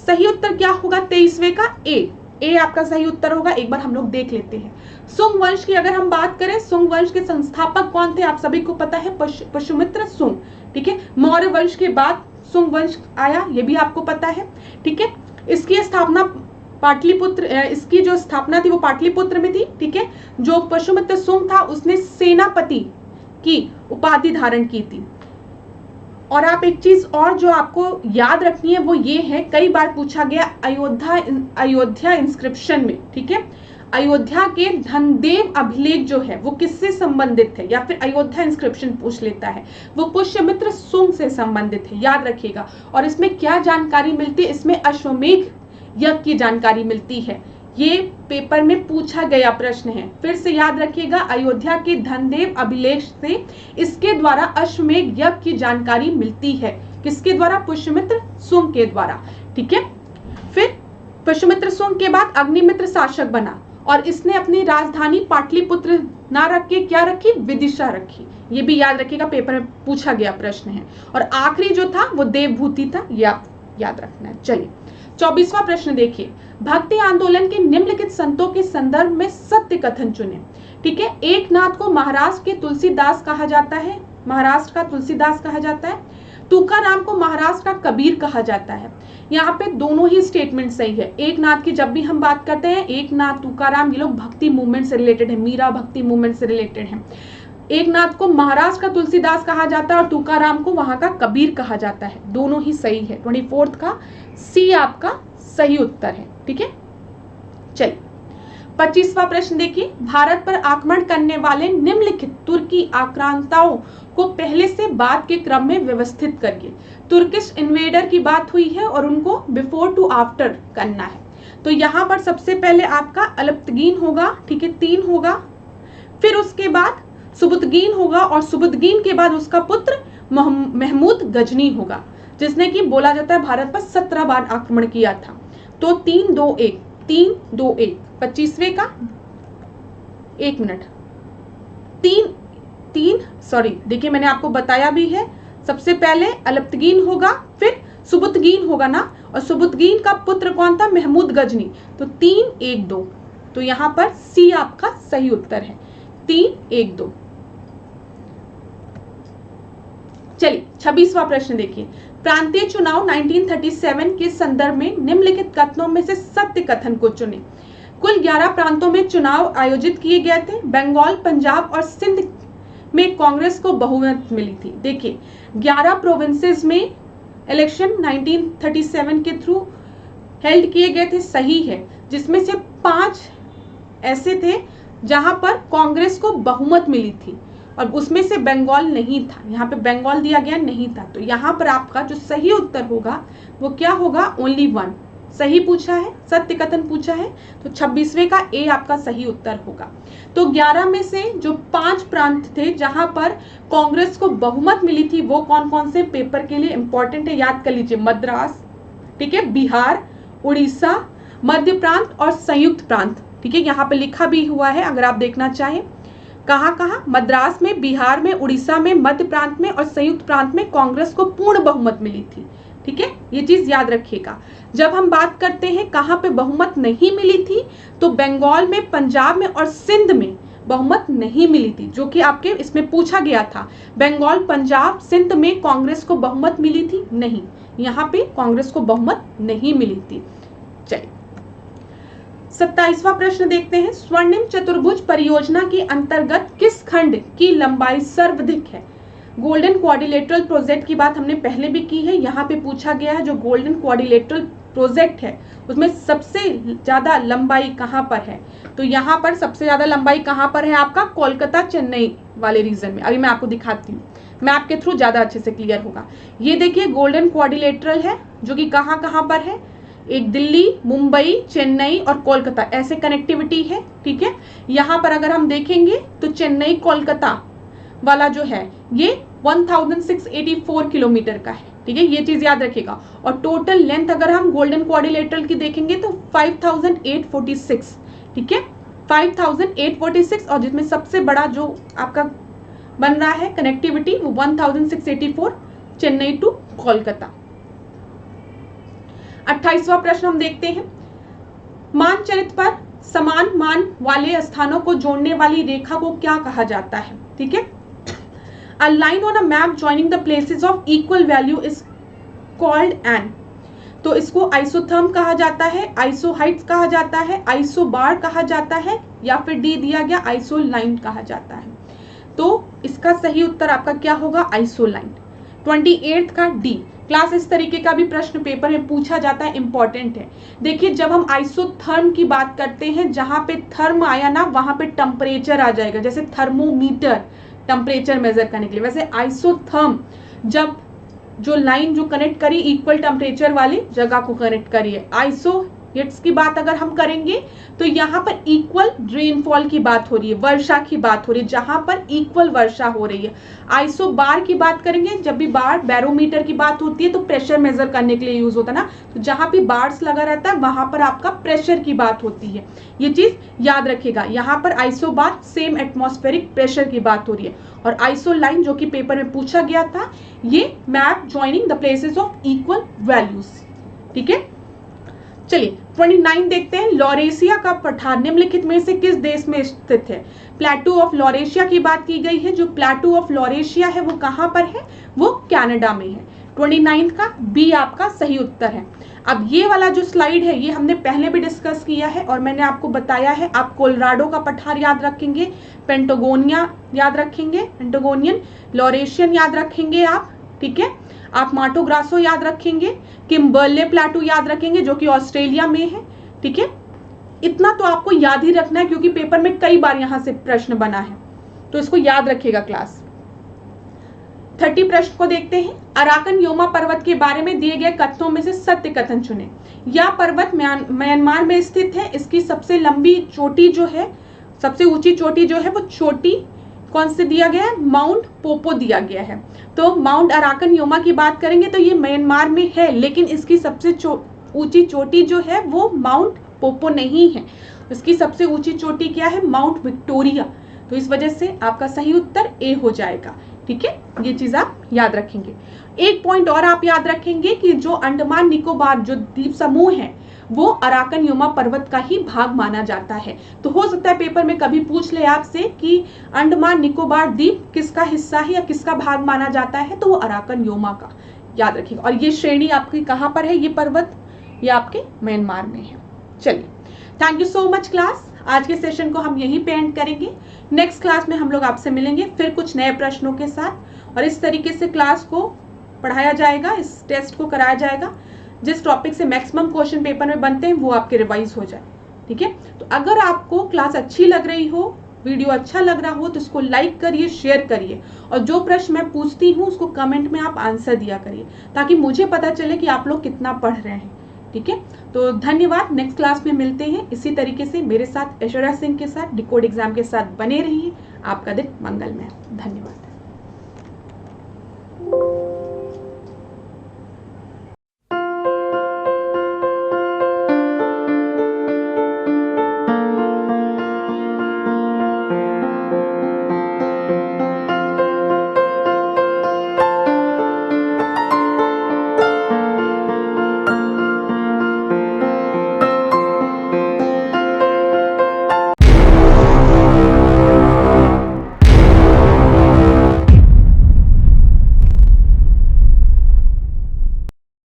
सही उत्तर क्या होगा 23वें का, ए आपका सही उत्तर होगा। एक बार हम लोग देख लेते हैं। सुंग वंश की अगर हम बात करें, सुंग वंश के संस्थापक कौन थे, आप सभी को पता है, पुष्यमित्र सुंग, ठीक है। मौर्य वंश के बाद सुंग वंश आया, ये भी आपको पता है, ठीक है। इसकी स्थापना पाटलिपुत्र, इसकी जो स्थापना थी वो पाटलिपुत्र में थी, ठीक है। जो पुष्यमित्र सुंग था उसने सेनापति की उपाधि धारण की थी। और आप एक चीज और जो आपको याद रखनी है वो ये है, कई बार पूछा गया अयोध्या इंस्क्रिप्शन में, ठीक है, अयोध्या के धनदेव अभिलेख जो है वो किससे संबंधित है, या फिर अयोध्या इंस्क्रिप्शन पूछ लेता है, वो पुष्यमित्र सुंग से संबंधित है, याद रखिएगा। और इसमें क्या जानकारी मिलती है, इसमें अश्वमेध यज्ञ की जानकारी मिलती है, ये पेपर में पूछा गया प्रश्न है। फिर से याद रखिएगा, अयोध्या के धनदेव अभिलेख से इसके द्वारा अश्वमेध यज्ञ की जानकारी मिलती है, किसके द्वारा, पुष्यमित्र सुंग के द्वारा, ठीक है। फिर पुष्यमित्र सुंग के बाद अग्निमित्र शासक बना, और इसने अपनी राजधानी पाटलिपुत्र ना रख के क्या रखी, विदिशा रखी, ये भी याद रखिएगा, पेपर में पूछा गया प्रश्न है। और आखिरी जो था वो देवभूति था, ये आप याद रखना है। चलिए 24वां प्रश्न देखिए, भक्ति आंदोलन के निम्नलिखित संतों के संदर्भ में सत्य कथन चुने, ठीक है। एकनाथ को महाराष्ट्र के तुलसीदास कहा जाता है, महाराष्ट्र का तुलसीदास कहा जाता है। तुकाराम को महाराष्ट्र का कबीर कहा जाता है। यहाँ पे दोनों ही स्टेटमेंट सही है। एकनाथ की जब भी हम बात करते हैं, एकनाथ तुकाराम ये लोग भक्ति मूवमेंट से रिलेटेड है, मीरा भक्ति मूवमेंट से रिलेटेड है। एकनाथ को महाराष्ट्र का तुलसीदास कहा जाता है और तुकाराम को वहां का कबीर कहा जाता है, दोनों ही सही है। 24 का सी आपका सही उत्तर है, ठीक है। चलिए 25वां प्रश्न देखिए, भारत पर आक्रमण करने वाले निम्नलिखित तुर्की आक्रांताओं को पहले से बाद के क्रम में व्यवस्थित करिए। तुर्किश इन्वेडर की बात हुई है और उनको बिफोर टू आफ्टर करना है। तो यहाँ पर सबसे पहले आपका अलप्तगीन होगा, ठीक है, 3 होगा। फिर उसके बाद सुबुतगीन होगा, और सुबुतगीन के बाद उसका पुत्र महमूद गजनी होगा, जिसने कि बोला जाता है भारत पर 17 बार आक्रमण किया था। तो 3-2-1 3-2-1 25वें का 1 मिनट 3 सॉरी देखिए मैंने आपको बताया भी है, सबसे पहले अलप्तगीन होगा, फिर सुबुतगीन होगा ना, और सुबुतगीन का पुत्र कौन था, महमूद गजनी। तो 3-1-2, तो यहाँ पर सी आपका सही उत्तर है, 3-1-2। चलिए 26वां प्रश्न देखिए, प्रांतीय चुनाव 1937 के संदर्भ में निम्नलिखित कथनों में से सत्य कथन को चुने। कुल 11 प्रांतों में चुनाव आयोजित किए गए थे। बंगाल, पंजाब और सिंध में कांग्रेस को बहुमत मिली थी। देखिए 11 प्रोविंसेस में इलेक्शन 1937 के थ्रू हेल्ड किए गए थे, सही है, जिसमें से 5 ऐसे थे जहां पर कांग्रेस को बहुमत मिली थी और उसमें से बंगाल नहीं था। यहाँ पे बंगाल दिया गया नहीं था, तो यहाँ पर आपका जो सही उत्तर होगा वो क्या होगा, ओनली 1 सही पूछा है, सत्य कथन पूछा है, तो 26वें का ए आपका सही उत्तर होगा। तो 11 में से जो 5 प्रांत थे जहां पर कांग्रेस को बहुमत मिली थी वो कौन कौन से, पेपर के लिए इंपॉर्टेंट है, याद कर लीजिए। मद्रास, ठीक है, बिहार, उड़ीसा, मध्य प्रांत और संयुक्त प्रांत, ठीक है, यहाँ पे लिखा भी हुआ है अगर आप देखना चाहें। कहाँ कहाँ, मद्रास में, बिहार में, उड़ीसा में, मध्य प्रांत में और संयुक्त प्रांत में कांग्रेस को पूर्ण बहुमत मिली थी। ठीक है, ये चीज याद रखिएगा। जब हम बात करते हैं कहाँ पे बहुमत नहीं मिली थी, तो बंगाल में, पंजाब में और सिंध में बहुमत नहीं मिली थी, जो कि आपके इसमें पूछा गया था। बंगाल, पंजाब, सिंध में कांग्रेस को बहुमत मिली थी, नहीं, यहाँ पे कांग्रेस को बहुमत नहीं मिली थी। चलिए 27वां प्रश्न देखते हैं। स्वर्णिम चतुर्भुज परियोजना के अंतर्गत किस खंड की लंबाई सर्वाधिक है? गोल्डन क्वाड्रिलेटरल प्रोजेक्ट की बात हमने पहले भी की है, यहाँ पे पूछा गया है जो गोल्डन क्वाड्रिलेटरल प्रोजेक्ट है उसमें सबसे ज्यादा लंबाई कहाँ पर है? तो यहाँ पर सबसे ज्यादा लंबाई कहाँ पर है आपका, कोलकाता चेन्नई वाले रीजन में। अभी मैं आपको दिखाती हूँ, मैप के थ्रू ज्यादा अच्छे से क्लियर होगा। ये देखिए गोल्डन क्वाड्रिलेटरल है जो कि कहाँ कहाँ पर है, एक दिल्ली, मुंबई, चेन्नई और कोलकाता, ऐसे कनेक्टिविटी है। ठीक है, यहाँ पर अगर हम देखेंगे तो चेन्नई कोलकाता वाला जो है ये 1684 किलोमीटर का है। ठीक है, ये चीज याद रखिएगा। और टोटल लेंथ अगर हम गोल्डन क्वाड्रिलेटरल की देखेंगे तो 5846, ठीक है, 5846, और जिसमें सबसे बड़ा जो आपका बन रहा है कनेक्टिविटी वो 1684 चेन्नई टू कोलकाता। 28वां प्रश्न हम देखते हैं। मानचित्र पर समान मान वाले स्थानों को जोड़ने वाली रेखा को क्या कहा जाता है? ठीक है, A line on a map joining the places of equal value is called an, तो इसको आइसोथर्म कहा जाता है, आइसोहाइट्स कहा जाता है, आइसोबार कहा जाता है, या फिर डी दिया गया आइसोलाइन कहा जाता है। तो इसका सही उत्तर आपका क्या होगा, आइसोलाइन। 28 का डी। क्लास इस तरीके का भी प्रश्न पेपर में पूछा जाता है, इंपॉर्टेंट है। देखिए जब हम आइसोथर्म की बात करते हैं, जहां पे थर्म आया ना वहां पे टेम्परेचर आ जाएगा, जैसे थर्मोमीटर टेम्परेचर मेजर करने के लिए। वैसे आइसोथर्म जब जो लाइन जो कनेक्ट करी इक्वल टेम्परेचर वाली जगह को कनेक्ट करी है। आइसोहिट्स की बात अगर हम करेंगे तो यहाँ पर इक्वल रेनफॉल की बात हो रही है, वर्षा की बात हो रही है, जहां पर इक्वल वर्षा हो रही है। आइसोबार की बात करेंगे, जब भी बार बैरोमीटर की बात होती है तो प्रेशर मेजर करने के लिए यूज होता है ना, तो जहां भी बार्स लगा रहता है वहां पर आपका प्रेशर की बात होती है। ये चीज याद रखिएगा। यहाँ पर आइसोबार सेम एटमॉस्फेरिक प्रेशर की बात हो रही है, और आइसोलाइन जो कि पेपर में पूछा गया था, ये map joining the places of equal values. ठीक है, चलिए 29 देखते हैं। लॉरेशिया का पठार निम्नलिखित में से किस देश में स्थित है? प्लेटू ऑफ लॉरेशिया की बात की गई है। जो प्लेटू ऑफ लॉरेशिया है वो कहां पर है? वो कनाडा में है। 29 का बी आपका सही उत्तर है। अब ये वाला जो स्लाइड है ये हमने पहले भी डिस्कस किया है और मैंने आपको बताया है। आप कोलोराडो का पठार याद रखेंगे, पेंटागोनिया याद रखेंगे, पेंटागोनियन, लॉरेशियन याद रखेंगे आप। ठीक है, आप माटो ग्रासो याद रखेंगे, किम्बर्ले प्लेटू याद रखेंगे जो कि ऑस्ट्रेलिया में है। ठीक है, इतना तो आपको याद ही रखना है क्योंकि पेपर में कई बार यहां से प्रश्न बना है, तो इसको याद रखिएगा क्लास। 30 प्रश्न को देखते हैं। अराकन योमा पर्वत के बारे में दिए गए कथनों में से सत्य कथन चुने। यह पर्वत म्यांमार में स्थित है। इसकी सबसे लंबी चोटी जो है, सबसे ऊंची चोटी जो है वो चोटी कौन से दिया गया है? माउंट पोपो दिया गया है। तो माउंट अराकन योमा की बात करेंगे तो ये म्यांमार में है, लेकिन इसकी सबसे ऊंची चोटी जो है वो माउंट पोपो नहीं है। इसकी सबसे ऊंची चोटी क्या है? Mount Victoria. तो इस वजह से आपका सही उत्तर ए हो जाएगा। ठीक है, ये चीज आप याद रखेंगे। एक पॉइंट और आप याद रखेंगे कि जो अंडमान निकोबार जो द्वीप समूह है वो अराकन योमा पर्वत का ही भाग माना जाता है। तो हो सकता है पेपर में कभी पूछ ले आपसे कि अंडमान निकोबार द्वीप किसका हिस्सा है या किसका भाग माना जाता है, तो वो अराकन योमा का याद रखिएगा। और ये श्रेणी आपकी कहाँ पर है? ये पर्वत ये आपके म्यांमार में है। चलिए thank you so much class. आज के सेशन को हम यहीं पे एंड करेंगे। नेक्स्ट क्लास में हम लोग आपसे मिलेंगे फिर कुछ नए प्रश्नों के साथ, और इस तरीके से क्लास को पढ़ाया जाएगा, इस टेस्ट को कराया जाएगा जिस टॉपिक से मैक्सिमम क्वेश्चन पेपर में बनते हैं वो आपके रिवाइज हो जाए। ठीक है, तो अगर आपको क्लास अच्छी लग रही हो, वीडियो अच्छा लग रहा हो, तो इसको लाइक करिए, शेयर करिए, और जो प्रश्न मैं पूछती हूँ उसको कमेंट में आप आंसर दिया करिए ताकि मुझे पता चले कि आप लोग कितना पढ़ रहे हैं। ठीक है, तो धन्यवाद। नेक्स्ट क्लास में मिलते हैं इसी तरीके से मेरे साथ ऐश्वर्या सिंह के साथ डिकोड एग्जाम के साथ बने रहिए। आपका दिन मंगलमय। धन्यवाद।